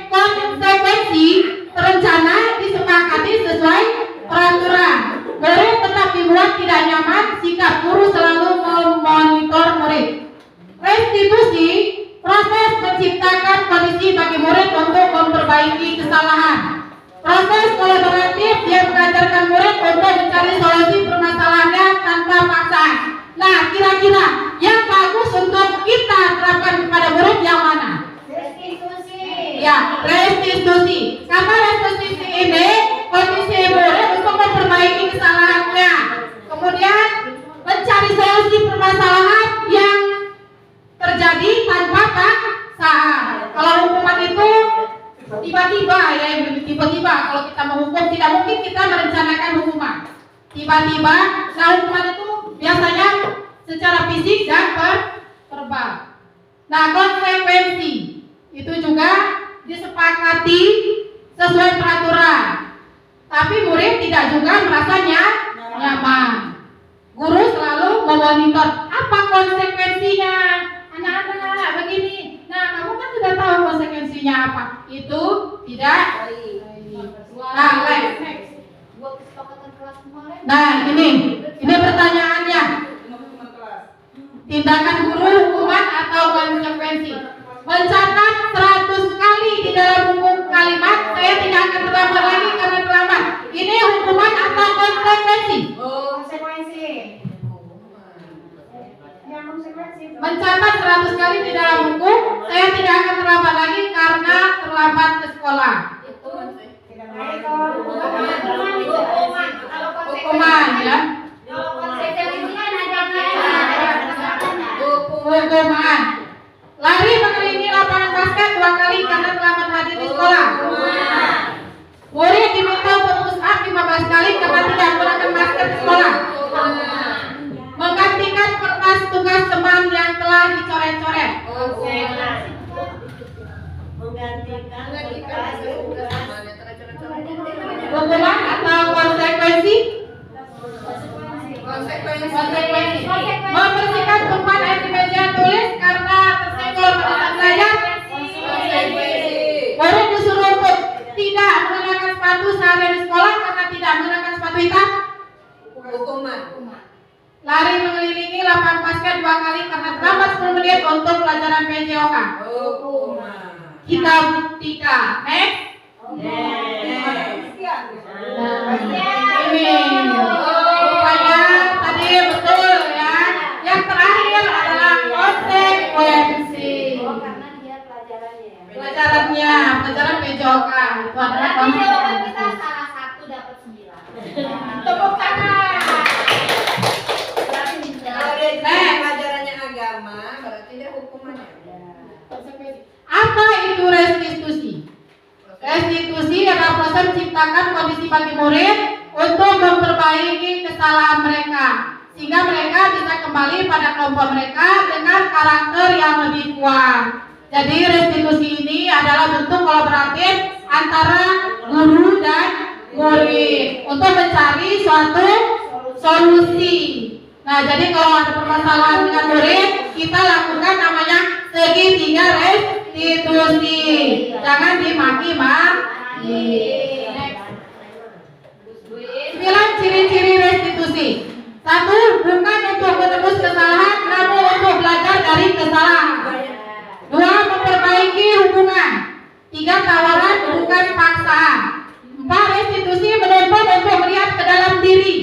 Konsekuensi terencana disepakati sesuai peraturan. Murid tetap dibuat tidak nyaman, sikap guru selalu memonitor murid. Restitusi, proses menciptakan kondisi bagi murid untuk memperbaiki kesalahan. Proses kolaboratif yang mengajarkan murid untuk mencari solusi permasalahannya tanpa paksaan. Nah, kira-kira yang bagus untuk kita terapkan kepada murid yang mana? Restitusi. Ya, restitusi. Karena restitusi ini kondisi murid untuk memperbaiki kesalahannya, kemudian mencari solusi permasalahan yang terjadi tanpa paksaan. Kalau hukuman itu tiba-tiba, ya tiba-tiba kalau kita menghukum, tidak mungkin kita merencanakan hukuman tiba-tiba. Nah, hukuman itu biasanya secara fisik dan verbal. Nah, konsekuensi itu juga disepakati sesuai peraturan, tapi murid tidak juga merasa nyaman. Guru selalu memonitor apa konsekuensinya. Anak-anak begini, nah kamu kan sudah tahu konsekuensinya apa. Itu tidak. Nah, next. Nah, ini pertanyaannya. Tindakan guru, hukuman atau konsekuensi? Mencatat 100 kali di dalam buku kalimat saya tidak akan terlambat lagi karena terlambat. Ini hukuman atau konsekuensi? Konsekuensi. Yang konsekuensi itu. Mencatat 100 kali di dalam buku saya tidak akan terlambat lagi karena terlambat ke sekolah. Hukuman ya. Hukuman. Lari mengelilingi lapangan basket 2 kali karena terlambat hadir di sekolah. Murid diminta untuk push up 15 kali karena tidak menggunakan masker di sekolah. Menggantikan kertas tugas teman yang telah dicoret-coret. Hukuman atau konsekuensi? Konsekuensi. Membersihkan tumpahan air di meja tulis karena tersenggol pada saat belajar. Murid disuruh untuk tidak menggunakan sepatu seharian di sekolah karena tidak menggunakan sepatu hitam. Hukuman. Lari mengelilingi lapangan basket 2 kali karena terlambat 10 menit untuk pelajaran PJOK. Kita buktikan. Next. Ini rupanya tadi betul ya. Yang terakhir adalah konsekuensi. Pelajarannya, pelajaran PJOK itu adalah konsekuensi. Kita salah satu dapat 9. Tepuk tangan. Kalau dia pelajarannya agama, berarti dia hukumannya. Apa itu restitusi? Restitusi adalah proses menciptakan kondisi bagi murid untuk memperbaiki kesalahan mereka sehingga mereka bisa kembali pada kelompok mereka dengan karakter yang lebih kuat. Jadi restitusi ini adalah bentuk kolaboratif antara guru dan murid untuk mencari suatu solusi. Nah, jadi kalau ada permasalahan dengan murid, kita lakukan namanya segitiga restitusi. Jangan dimaki-maki. 9 ciri-ciri restitusi. 1. Bukan untuk menebus kesalahan, namun untuk belajar dari kesalahan. 2. Memperbaiki hubungan. 3. Tawaran bukan paksaan. 4. Restitusi menuntut untuk melihat ke dalam diri.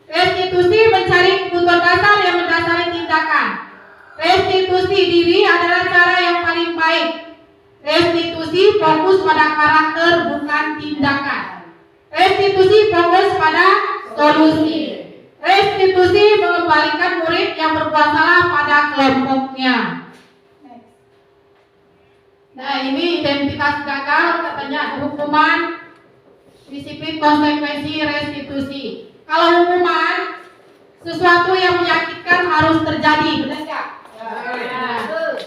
Restitusi mencari kebutuhan dasar yang mendasari tindakan. Restitusi diri adalah cara yang paling baik. Restitusi fokus pada karakter bukan tindakan. Restitusi fokus pada solusi. Restitusi mengembalikan murid yang berbuat salah pada kelompoknya. Nah, ini identitas gagal katanya hukuman, disiplin, konsekuensi, restitusi. Kalau hukuman, sesuatu yang menyakitkan harus terjadi, benar nggak?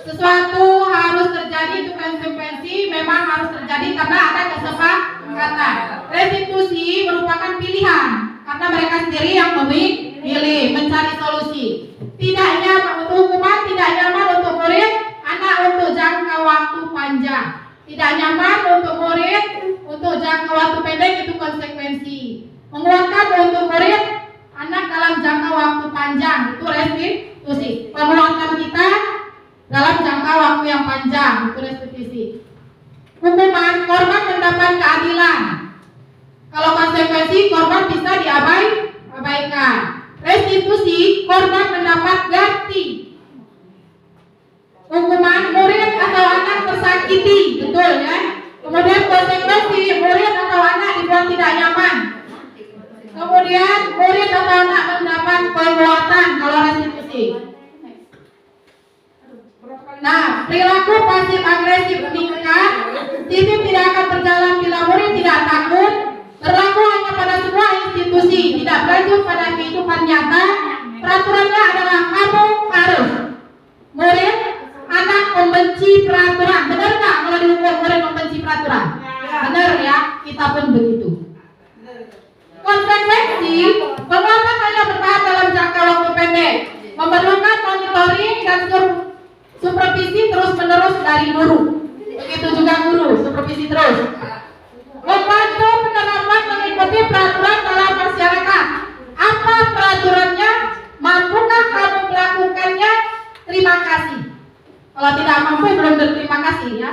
Sesuatu harus terjadi, itu konsekuensi memang harus terjadi karena ada kesepakatan. Restitusi merupakan pilihan karena mereka sendiri yang memilih mencari solusi. Tidak nyaman untuk hukuman, tidak nyaman untuk murid, anak untuk jangka waktu panjang. Tidak nyaman untuk murid, untuk jangka waktu pendek, itu konsekuensi. Menguatkan untuk murid, anak dalam jangka waktu panjang, itu restitusi. Penguatan kita dalam jangka waktu yang panjang, itu restitusi. Hukuman, korban mendapat keadilan. Kalau konsekuensi, korban bisa diabaikan. Restitusi, korban mendapat ganti. hukuman murid atau anak tersakiti, betul ya. Kemudian konsekuensi murid atau anak dibuat tidak nyaman. Kemudian murid atau anak mendapat penguatan kalau restitusi. Nah, perilaku pasif agresif meningkat. Sistem tidak akan berjalan bila murid tidak takut, berlaku hanya pada sebuah institusi, tidak berlanjut pada kehidupan nyata. Peraturannya adalah kamu harus. Murid, anak membenci peraturan. Benar nggak kalau dihukum murid membenci peraturan? Benar ya, kita pun begitu. Konsekuensi, penguatan hanya bertahan dalam jangka waktu pendek, memerlukan monitoring dan supervisi terus-menerus dari guru. Begitu juga guru, supervisi terus. Membantu penerapan mengikuti peraturan dalam masyarakat. Apa peraturannya? Mampukah kamu melakukannya? Terima kasih. Kalau tidak mampu belum berterima kasih ya.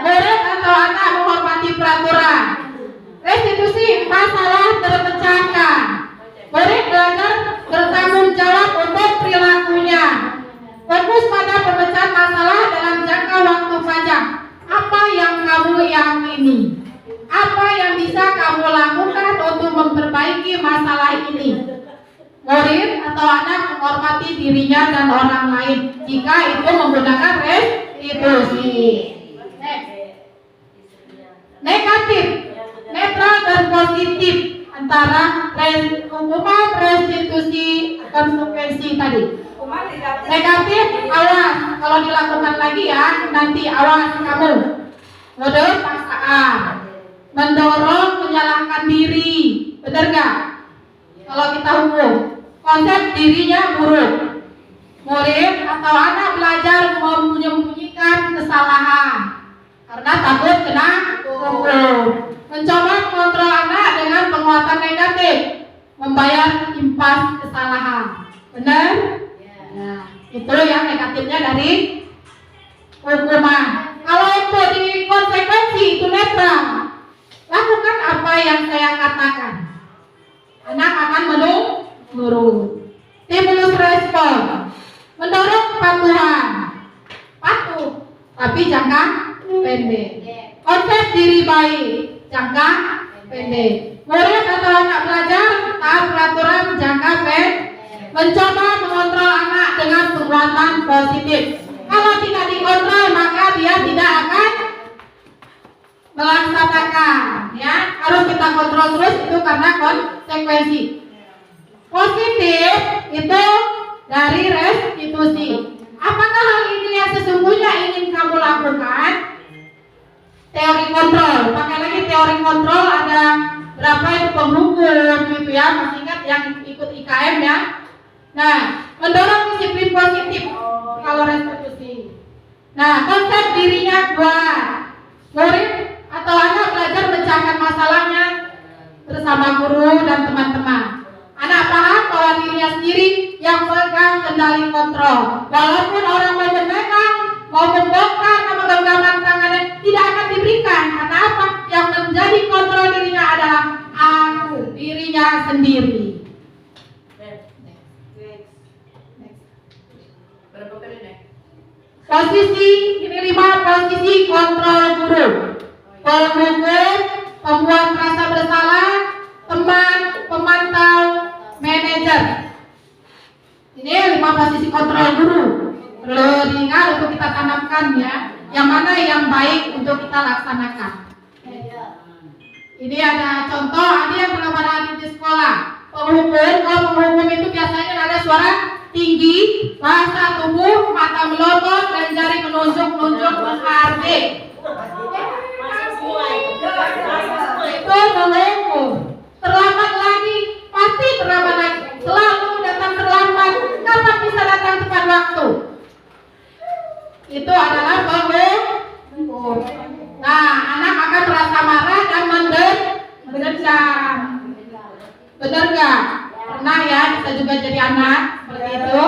Murid atau anak menghormati peraturan. Restitusi masalah terpecahkan. Murid belajar bertanggung jawab untuk perilakunya. Fokus pada pemecahan masalah dalam jangka waktu panjang. Apa yang kamu yakini? Apa yang bisa kamu lakukan untuk memperbaiki masalah ini? Murid atau anak menghormati dirinya dan orang lain jika itu menggunakan restitusi. Negatif, netral dan positif antara hukuman restitusi konsekuensi tadi. Negatif, awas kalau dilakukan lagi ya, nanti awas kamu. Mode paksaan, mendorong menyalahkan diri, benar gak? Kalau kita hukum, konsep dirinya buruk. Murid atau anak belajar menyembunyikan kesalahan karena takut kena hukum. Mencoba mengontrol anak dengan penguatan negatif, membayar impas kesalahan. Benar? Nah, itu yang negatifnya dari hukuman. Kalau untuk di konsekuensi itu netral. Lakukan apa yang saya katakan. Anak akan menurut. Stimulus respon, mendorong kepatuhan. Patuh, tapi jangka pendek. Konsep diri baik, jangka pendek. Murid atau anak belajar taat peraturan jangka pendek. Mencoba mengontrol anak dengan penguatan positif. Kalau tidak dikontrol maka dia tidak akan melaksanakan. Ya, harus kita kontrol terus itu karena konsekuensi. Positif itu dari restitusi. Apakah hal ini yang sesungguhnya ingin kamu lakukan? Teori kontrol. Pakai lagi teori kontrol ada berapa itu penghukum gitu ya. Masih ingat yang ikut IKM ya? Nah, mendorong disiplin positif kalau restitusi. Nah, konsep dirinya kuat. Murid atau anak belajar memecahkan masalahnya bersama guru dan teman-teman. Anak paham bahwa dirinya sendiri yang pegang kendali kontrol. Walaupun orang mau memegang, mau membongkar nama genggaman tangannya tidak akan diberikan. Karena apa? Yang menjadi kontrol dirinya adalah aku, dirinya sendiri. Posisi ini 5 posisi kontrol guru. Penghukum, pembuat merasa bersalah, teman, pemantau, manajer. Ini 5 posisi kontrol guru. Perlu diingat untuk kita tanamkan ya. Yang mana yang baik untuk kita laksanakan. Ini ada contoh, ada yang pernah pada di sekolah. Penghukum itu biasanya ada suara tinggi, bahasa tubuh, mata melotot, dan jari menunjuk-nunjuk menghardik. Itu menghukum. Terlambat lagi, pasti terlambat lagi. Selalu datang terlambat. Kapan bisa datang tepat waktu? Itu adalah penghukum. Nah, anak akan merasa marah dan mendendam. Benar nggak? Pernah ya, kita juga jadi anak seperti itu.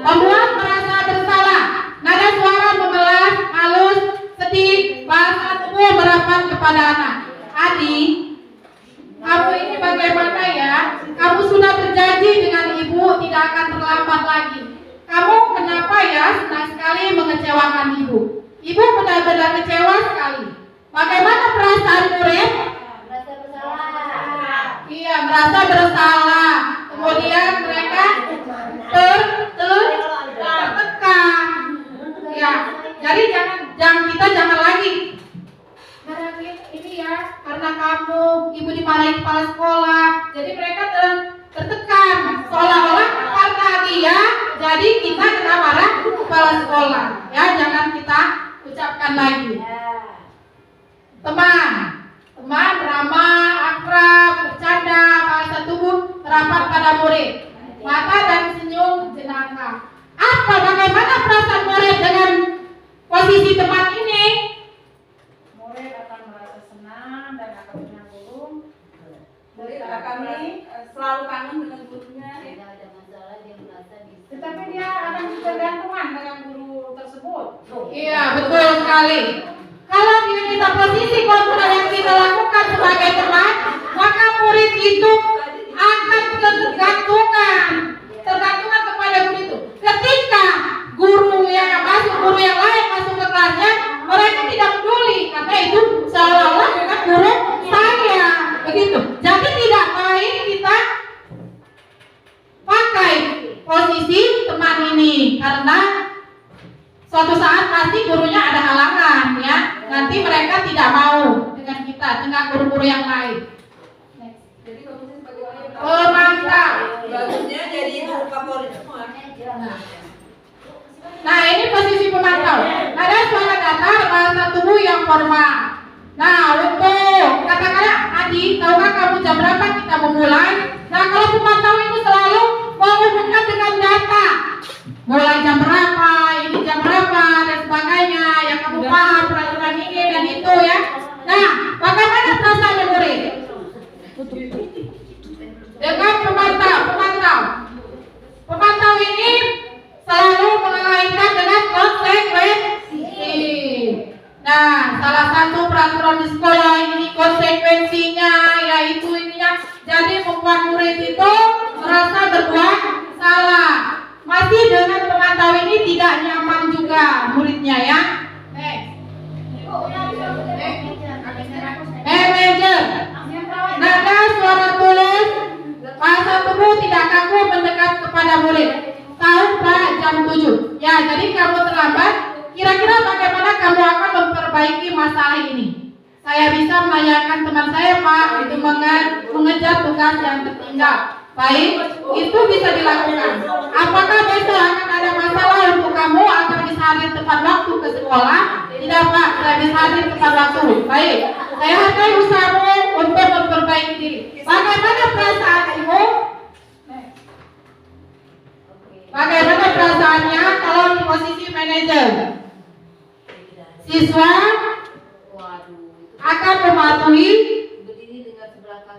Pembuat merasa bersalah, nada suara memelas, halus, sedih, bahasa tubuh merapat kepada anak. Adik, kamu ini bagaimana ya? Kamu sudah berjanji dengan ibu tidak akan terlambat lagi. sudah kecewa sekali. Bagaimana perasaan murid? Merasa bersalah. Iya, merasa bersalah. Kemudian mereka tertekan. Ya, jadi jangan lagi. Karena ini ya, karena kamu ibu dimarahin kepala sekolah, jadi mereka tertekan. Seolah-olah karena dia, jadi kita kena marah kepala sekolah. Ya, jangan kita ucapkan lagi. Teman, ramah, akrab, bercanda, bahasa tubuh terapat pada murid. Mata dan senyum jenaka. Bagaimana perasaan murid dengan posisi teman ini? Murid akan merasa senang dan akan menang guru. Murid akan selalu kangen dengan gurunya. Tidak ada masalah, dia merasa bisa. Tetapi dia akan ketergantungan dengan guru tersebut. Iya, betul sekali. Kalau kita posisi kontrol yang kita lakukan sebagai teman, maka murid itu akan tergantungan kepada guru itu. Ketika guru yang lain masuk ke kelasnya, mereka tidak peduli karena itu seolah-olah bukan guru saya, begitu. Jadi tidak baik kita pakai posisi teman ini karena suatu saat pasti gurunya ada halangan, ya. Nanti mereka tidak mau dengan kita, dengan guru-guru yang lain. Jadi kamu sebagai Pemantau. bagusnya jadi guru favorit semua. Nah, ini posisi pemantau. Ada suara datar, bahasa tubuh yang formal. Nah, untuk katakanlah Adi, tahukah kamu jam berapa kita memulai? Nah, kalau pemantau itu selalu menghubungkan dengan data. Mulai jam berapa, ini jam berapa, dan sebagainya. Yang kamu paham peraturan ini dan itu, ya. Nah, bagaimana perasaan murid? Dengan pemantau ini selalu mengaitkan dengan konsekuensi. Nah, salah satu peraturan di sekolah ini konsekuensinya yaitu ininya, jadi membuat murid itu merasa berbuat salah. Masih dengan pemantau ini tidak nyaman juga muridnya, ya. Manajer, nada suara tulis, bahasa tubuh tidak kaku mendekat kepada murid. Tahu Pak, jam 7. Ya, jadi kamu terlambat. Kira-kira bagaimana kamu akan memperbaiki masalah ini? Saya bisa menanyakan teman saya, Pak, itu mengejar tugas yang tertinggal. Baik, itu bisa dilakukan. Apakah besok akan ada masalah untuk kamu agar bisa hadir tepat waktu ke sekolah? Tidak, Pak, saya bisa hadir tepat waktu. Baik, saya hargai usahamu untuk memperbaiki diri. Bagaimana perasaan ibu? Bagaimana perasaannya kalau di posisi manajer? Siswa akan mematuhi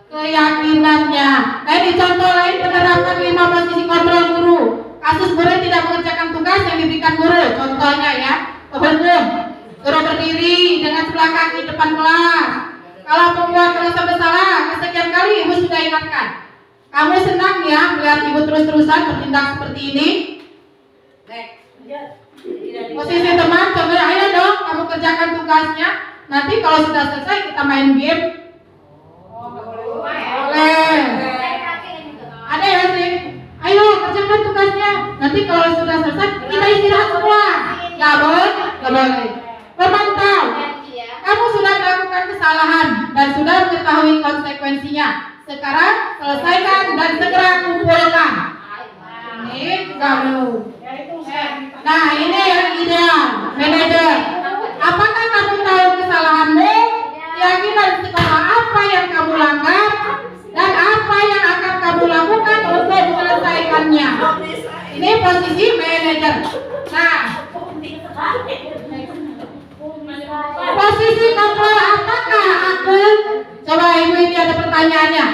keyakinannya. Nah, ini contoh lain penerapan 5 posisi kontrol guru. Kasus murid tidak mengerjakan tugas yang diberikan guru. Contohnya, ya, kehukum, suruh berdiri dengan sebelah kaki depan kelas. Kalau pembuat merasa bersalah, kesekian kali ibu sudah ingatkan. Kamu senang ya melihat ibu terus-terusan bertindak seperti ini? Posisi teman, contohnya, ayo dong kamu kerjakan tugasnya. Nanti kalau sudah selesai kita main game. Boleh. Ada ya sih? Ayo kerjakan tugasnya. Nanti kalau sudah selesai kita istirahat semua. Gak boleh. Pemantau. Kamu sudah melakukan kesalahan dan sudah mengetahui konsekuensinya. Sekarang selesaikan dan segera kumpulkan. Ini kamu. Nah, ini yang ideal, manajer. Apakah kamu tahu kesalahanmu? Keyakinan sekolah apa yang kamu langgar dan apa yang akan kamu lakukan untuk menyelesaikannya. Ini posisi manajer. Nah, posisi kontrol apakah aku? Coba ibu, ini ada pertanyaannya.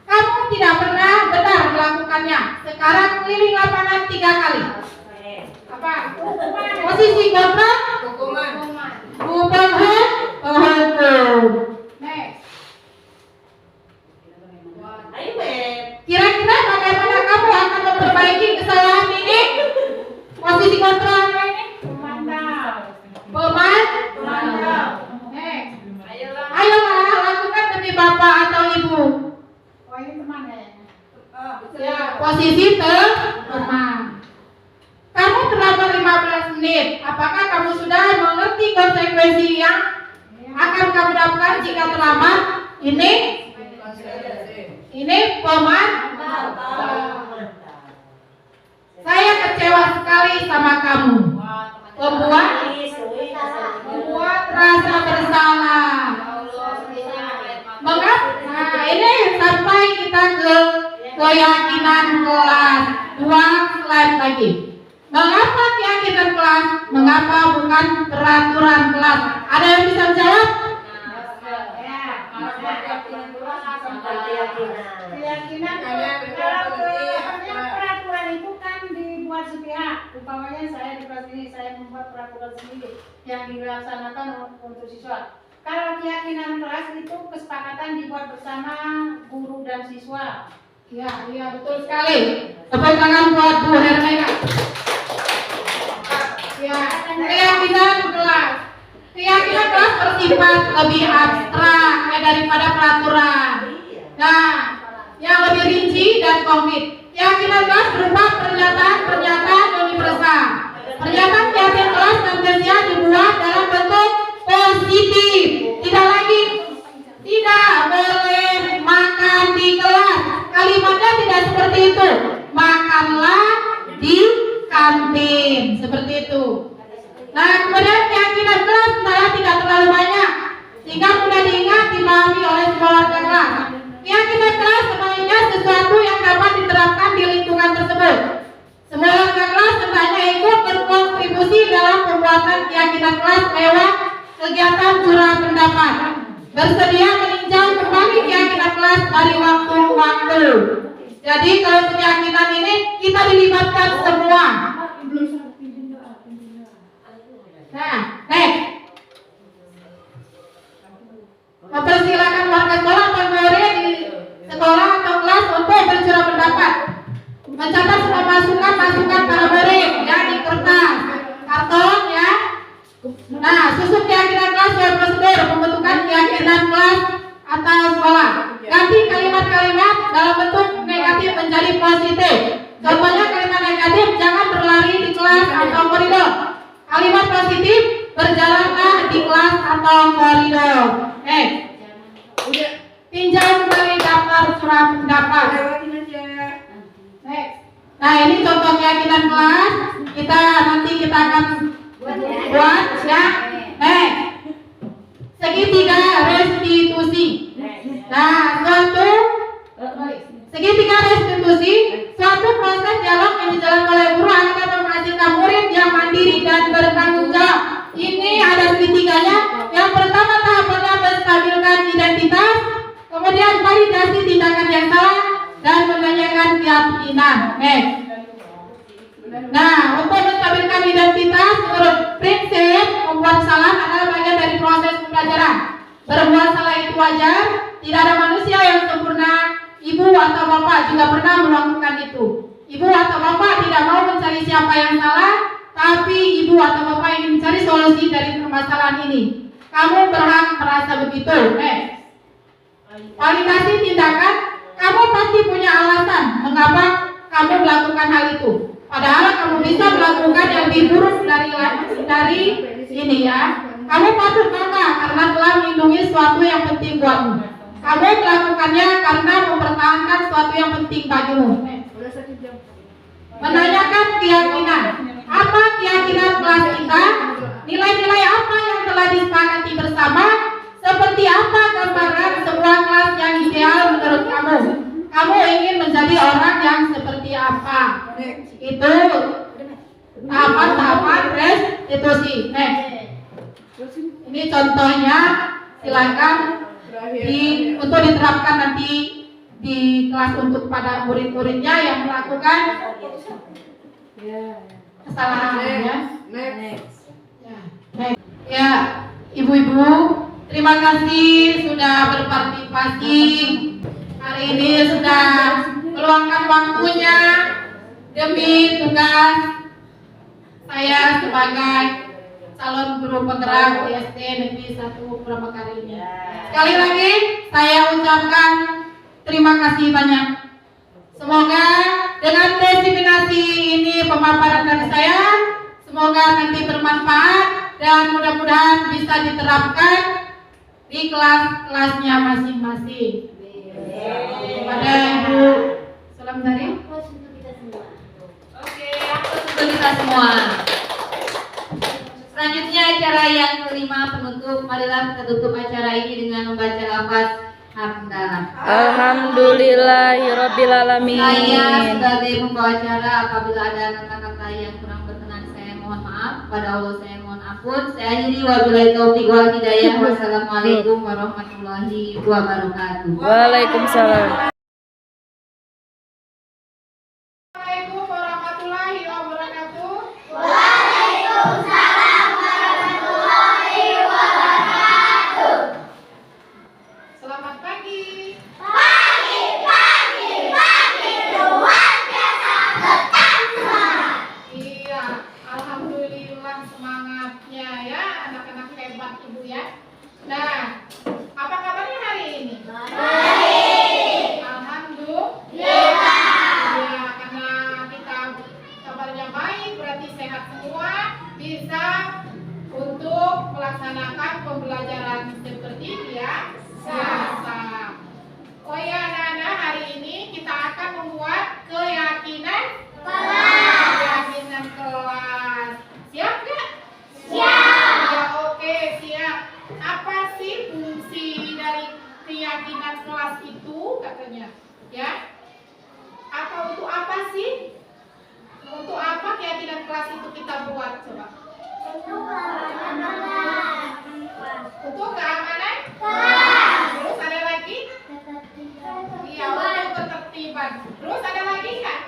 Kamu tidak pernah benar melakukannya. Sekarang keliling lapangan 3 kali. Apa? Posisi kontrol? Hukuman. Kira-kira bagaimana kamu akan memperbaiki kesalahan ini? Posisi kontrol apa ini? Pemantau. posisi teman. Kamu terlambat 15 menit. Apakah kamu sudah mengerti konsekuensi yang akan kamu dapatkan jika terlambat? Ini pemaaf. Saya kecewa sekali sama kamu. Membuat rasa bersalah. Mengapa? Nah, ini sampai kita ke keyakinan kelas. 2 slide lagi. Mengapa keyakinan kelas? Mengapa bukan peraturan kelas? Ada yang bisa menjawab? Keyakinan kalau peraturan itu kan dibuat sepihak. Umpamanya saya di kelas ini saya membuat peraturan sendiri yang dilaksanakan untuk siswa. Kalau keyakinan kelas itu kesepakatan dibuat bersama guru dan siswa. Iya betul sekali. Tepuk tangan buat Bu Hermina. Ya, keyakinan kelas. Keyakinan kelas bersifat lebih abstrak daripada peraturan. Nah, yang lebih rinci dan konkret. Keyakinan kelas berupa pernyataan universal. Pernyataan keyakinan kelas nantinya dibuat dalam bentuk positif. Tidak boleh makan di kelas. Kalimatnya tidak seperti itu. Makanlah di kantin. Seperti itu. Nah, kemudian keyakinan kelas malah tidak terlalu banyak, sehingga mudah diingat, dipahami oleh semua warga kelas. Keyakinan kelas sebenarnya sesuatu yang dapat diterapkan di lingkungan tersebut. Semua warga kelas hendaknya ikut berkontribusi dalam pembuatan keyakinan kelas lewat kegiatan curah pendapat. Bersedia meninjau kembali keyakinan kelas dari waktu ke waktu. Jadi kalau keyakinan ini kita dilibatkan semua. Nah, next. Mempersilakan warga sekolah atau murid di sekolah atau kelas untuk bercurah pendapat. Mencatat semua masukan para murid ya di kertas, karton ya. Nah, susun keyakinan kelas sesuai prosedur pembentukan keyakinan kelas atau sekolah. Ganti kalimat-kalimat dalam bentuk negatif menjadi positif. Contohnya kalimat negatif, jangan berlari di kelas atau koridor. Kalimat positif, berjalanlah di kelas atau koridor. Pinjam kembali daftar surat pendapat. Nah, ini contoh keyakinan kelas. Kita akan buat ya. Segitiga restitusi. Nah, segitiga restitusi suatu proses dialog yang dijalankan oleh guru agar menghasilkan murid yang mandiri dan bertanggung jawab. Ini ada segitiganya. Yang pertama tahapannya menstabilkan identitas, kemudian validasi tindakan yang salah, dan menanyakan keyakinan. Nah, untuk menstabilkan identitas menurut prinsip membuat salah adalah bagian dari proses pembelajaran. Berbuat salah itu wajar, tidak ada manusia yang sempurna. Ibu atau bapak juga pernah melakukan itu. Ibu atau bapak tidak mau mencari siapa yang salah, tapi ibu atau bapak ingin mencari solusi dari permasalahan ini. Kamu berhak merasa begitu. Validasi tindakan, kamu pasti punya alasan mengapa kamu melakukan hal itu. Padahal kamu bisa melakukan yang lebih buruk dari ini ya. Kamu patut bangga karena telah melindungi sesuatu yang penting buatmu. Kamu melakukannya karena mempertahankan sesuatu yang penting bagimu. Menanyakan keyakinan. Apa keyakinan kelas kita? Nilai-nilai apa yang telah disepakati bersama? Seperti apa gambaran sebuah kelas yang ideal menurut kamu? Kamu ingin menjadi orang yang seperti apa? Itu tahapan restitusi. Ini contohnya, silakan untuk diterapkan nanti di kelas untuk pada murid-muridnya yang melakukan kesalahan ya. Ya, ibu-ibu, terima kasih sudah berpartisipasi hari ini, sudah meluangkan waktunya demi tugas saya sebagai calon guru penggerak di SD Negeri 1 Purwakarta ini. Sekali lagi saya ucapkan terima kasih banyak. Semoga dengan diseminasi ini pemaparan dari saya. Semoga nanti bermanfaat dan mudah-mudahan bisa diterapkan di kelas-kelasnya masing-masing. Kepada Ibu Salam Sari. Untuk kita semua. Oke, untuk kita semua. Selanjutnya acara yang kelima penutup. Marilah kita tutup acara ini dengan membaca lafaz hamdalah. Alhamdulillahirrabbilalamin. Saya sebagai pembawa acara, apabila ada kata-kata yang kurang berkenan, saya mohon maaf. Pada Allah saya mohon ampun. Saya akhiri wabillahi taufiq wal hidayah. Wassalamualaikum warahmatullahi wabarakatuh. Waalaikumsalam. Assalamualaikum warahmatullahi wabarakatuh. Selamat pagi. Iya, alhamdulillah semangatnya ya anak-anak hebat Ibu ya. Nah, apa kabarnya hari ini? Alhamdulillah. Ya, karena kita kabarnya baik, berarti sehat semua, bisa untuk melaksanakan pembelajaran seperti biasa. Oh ya anak-anak, hari ini kita akan membuat keyakinan kelas. Siap nggak? Siap. Ya, oke, siap. Apa sih fungsi dari keyakinan kelas itu katanya? Ya. Apa untuk apa sih? Untuk apa keyakinan kelas itu kita buat coba? Untuk keamanan? Terus ada lagi? Iya, untuk ketertiban. Terus ada lagi nggak?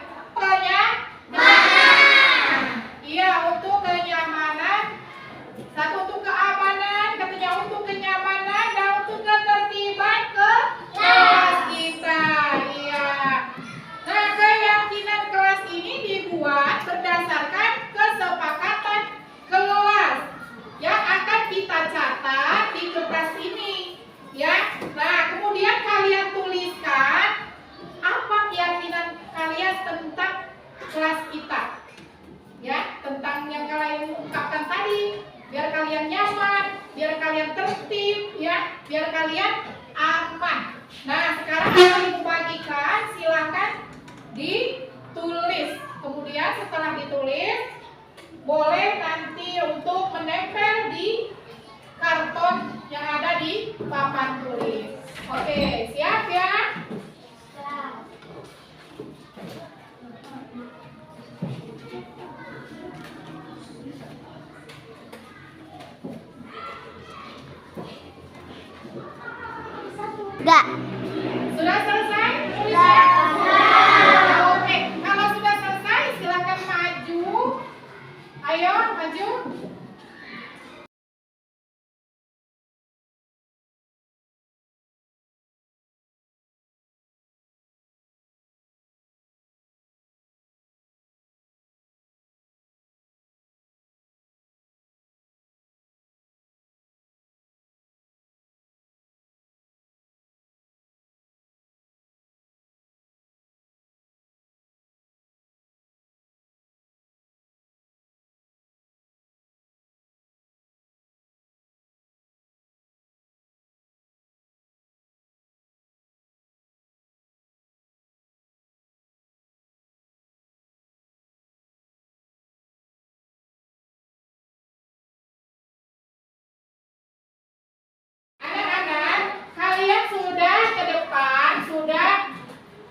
Iya, untuk kenyamanan. Satu untuk keamanan, katanya untuk kenyamanan dan untuk ketertiban kelas kita. Iya. Nah, keyakinan kelas ini dibuat berdasarkan kesepakatan kelas yang akan kita catat di kertas ini. Ya. Nah, kemudian kalian tuliskan apa keyakinan kalian tentang kelas kita. Ya, tentang yang kalian ungkapkan tadi, biar kalian nyaman, biar kalian tertib, ya, biar kalian aman. Nah, sekarang akan Ibu bagikan, silakan ditulis. Kemudian setelah ditulis, boleh nanti untuk menempel di karton yang ada di papan tulis. Oke, siap ya? Enggak. Sudah selesai tulisnya? Oke, kalau sudah selesai silakan maju. Ayo maju. Anak-anak, kalian sudah ke depan, sudah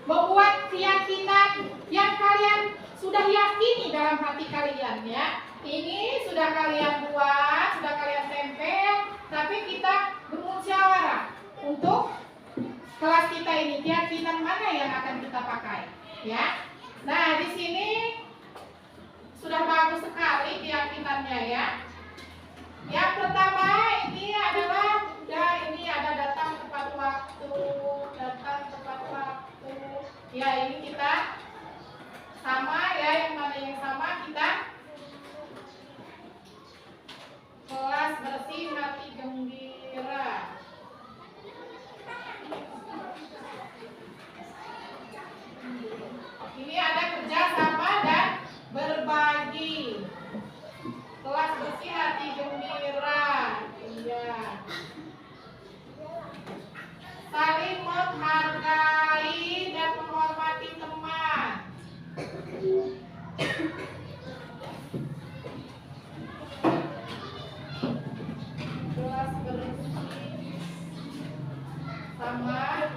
membuat keyakinan yang kalian sudah yakini dalam hati kalian ya. Ini sudah kalian buat, sudah kalian tempel, tapi kita bermusyawarah untuk kelas kita ini keyakinan mana yang akan kita pakai ya. Nah, di sini sudah bagus sekali keyakinannya ya. Yang pertama ini adalah ini ada datang tepat waktu, ya ini kita sama ya, yang mana yang sama kita kelas bersih hati gembira. Ini ada menghargai dan menghormati teman. Kelas bersih sama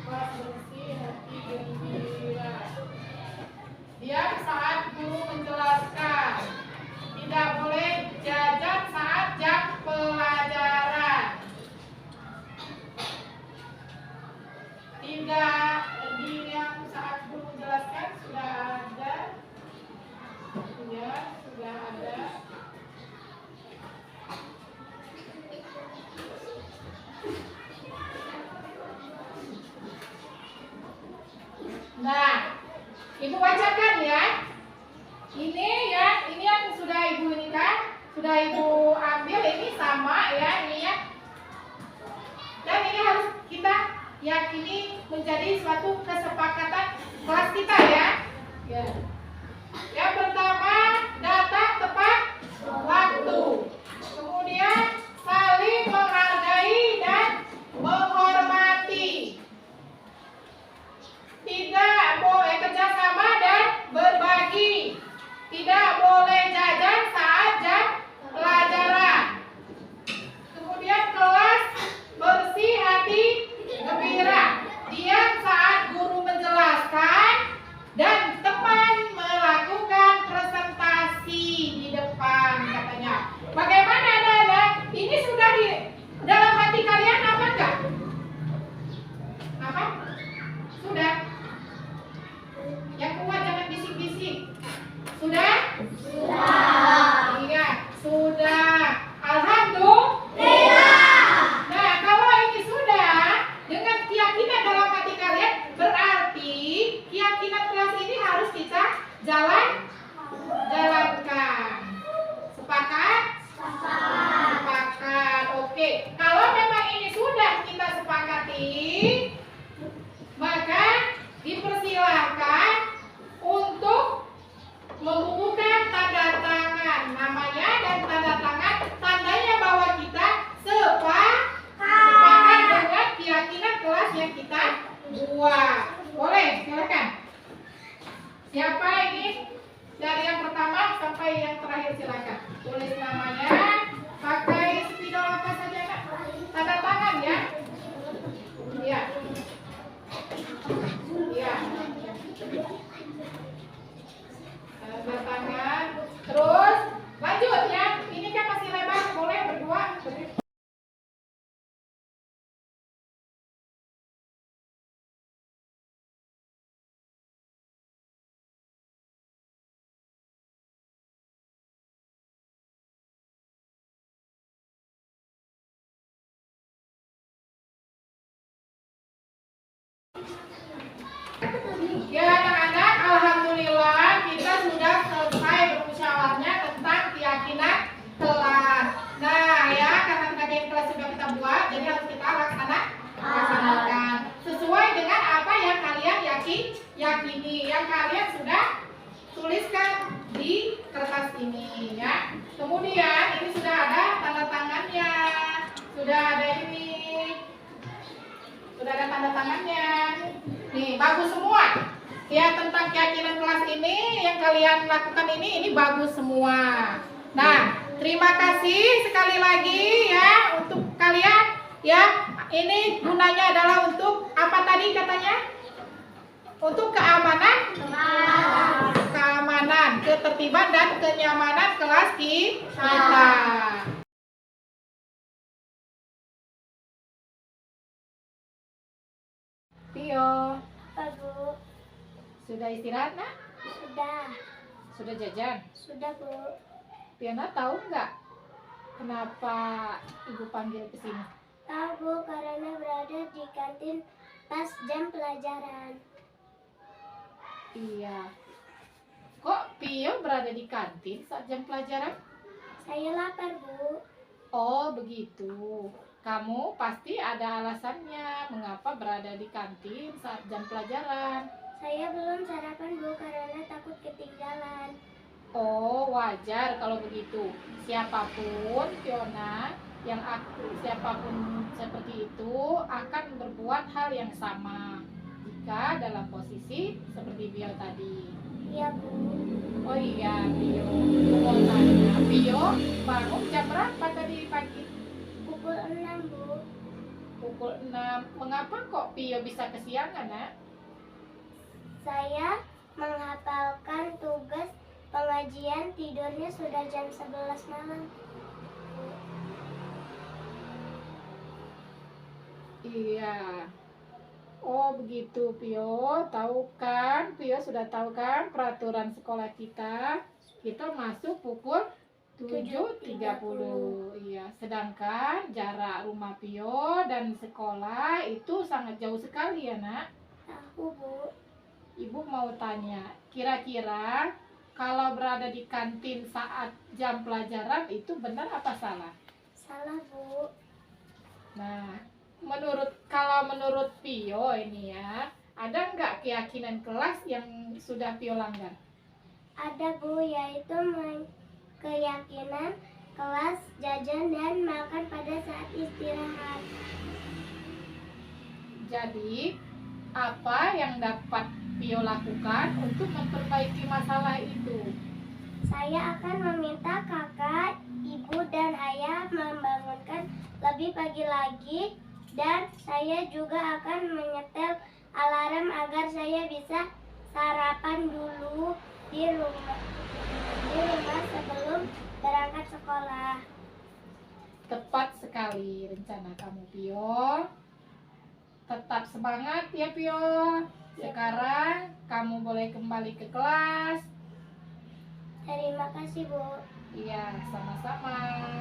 kelas bersih hati gembira. Diam saat guru menjelaskan. Tidak boleh jajan saat jam pelajaran. Tidak diam saat guru menjelaskan. Sudah ada. Ya, sudah ada. Nah, Ibu bacakan ya. Ini ya, ini yang sudah Ibu ini kan, sudah Ibu ambil ini sama ya, ini ya. Dan ini harus kita yakini menjadi suatu kesepakatan kelas kita ya. Ya. Yang pertama, datang tepat waktu. Kemudian saling menghargai dan menghormati. Tidak boleh kerjasama dan berbagi. Tidak boleh jajan saat jam pelajaran. Kemudian kelas bersih hati gembira. Diam saat guru menjelaskan dan teman melakukan presentasi di depan katanya. Bagaimana anak-anak? Ini sudah di dalam hati kalian apa enggak? Apa? Sudah? Yang kuat jangan bisik-bisik. Sudah? Sudah. Iya, sudah. Alhamdulillah. Nah, kalau ini sudah, dengan keyakinan dalam hati kalian, berarti keyakinan kelas ini harus kita jalankan. Sepakat? Sepakat. Oke. Kalau memang ini sudah kita sepakati, maka dipersilahkan untuk membubuhkan tanda tangan namanya dan tanda tangan tandanya bahwa kita sepakat dengan keyakinan kelas yang kita buat. Boleh, silakan. Siapa ini dari yang pertama sampai yang terakhir silakan. Tulis namanya, pakai spidol apa saja Kak? Tanda tangan ya. Iya. Iya. Tanda tangan. Terus lanjut ya. Ini kan masih lebar, boleh berdua. Ya anak-anak, alhamdulillah kita sudah selesai bermusyawarahnya tentang keyakinan kelas. Nah ya, karena keyakinan kelas sudah kita buat, jadi harus kita laksanakan sesuai dengan apa yang kalian yakini, yang kalian sudah tuliskan di kertas ini ya. Kemudian ini sudah ada tanda tangannya, sudah ada ini, sudah ada tanda tangannya. Nih, bagus semua. Ya, tentang keyakinan kelas ini yang kalian lakukan ini bagus semua. Nah, terima kasih sekali lagi ya untuk kalian ya. Ini gunanya adalah untuk apa tadi katanya? Untuk keamanan, ketertiban dan kenyamanan kelas kita. Tio, Apa, Bu? sudah istirahat nak? Sudah. Sudah jajan? Sudah, Bu. Tiana tahu nggak kenapa ibu panggil ke sini? Tahu, Bu, karena berada di kantin pas jam pelajaran. Iya. Kok Pio berada di kantin saat jam pelajaran? Saya lapar, Bu. Oh begitu. Kamu pasti ada alasannya mengapa berada di kantin saat jam pelajaran. Saya belum sarapan, Bu, karena takut ketinggalan. Oh wajar kalau begitu. Siapapun Fiona yang siapapun seperti itu akan berbuat hal yang sama jika dalam posisi seperti Pio tadi. Iya, Bu. Oh iya, Pio. Mau tanya, Pio bangun jam berapa tadi pagi? Pukul 6, Bu. Pukul 6. Mengapa kok Pio bisa kesiangan, Nak? Saya menghafalkan tugas pengajian, tidurnya sudah jam 11 malam. Iya. Oh begitu Pio, tahu kan? Pio sudah tahu kan peraturan sekolah kita? Kita masuk pukul 7.30. Iya, sedangkan jarak rumah Pio dan sekolah itu sangat jauh sekali ya, Nak. Tahu, Bu. Ibu mau tanya, kira-kira kalau berada di kantin saat jam pelajaran itu benar apa salah? Salah, Bu. Nah, menurut Pio ini ya, ada nggak keyakinan kelas yang sudah Pio langgar? Ada, Bu, yaitu keyakinan kelas, jajan, dan makan pada saat istirahat. Jadi, apa yang dapat Pio lakukan untuk memperbaiki masalah itu? Saya akan meminta kakak, ibu, dan ayah membangunkan lebih pagi lagi, dan saya juga akan menyetel alarm agar saya bisa sarapan dulu di rumah sebelum berangkat sekolah. Tepat sekali rencana kamu, Pio. Tetap semangat ya, Pio. Sekarang kamu boleh kembali ke kelas. Terima kasih, Bu. Iya, sama-sama.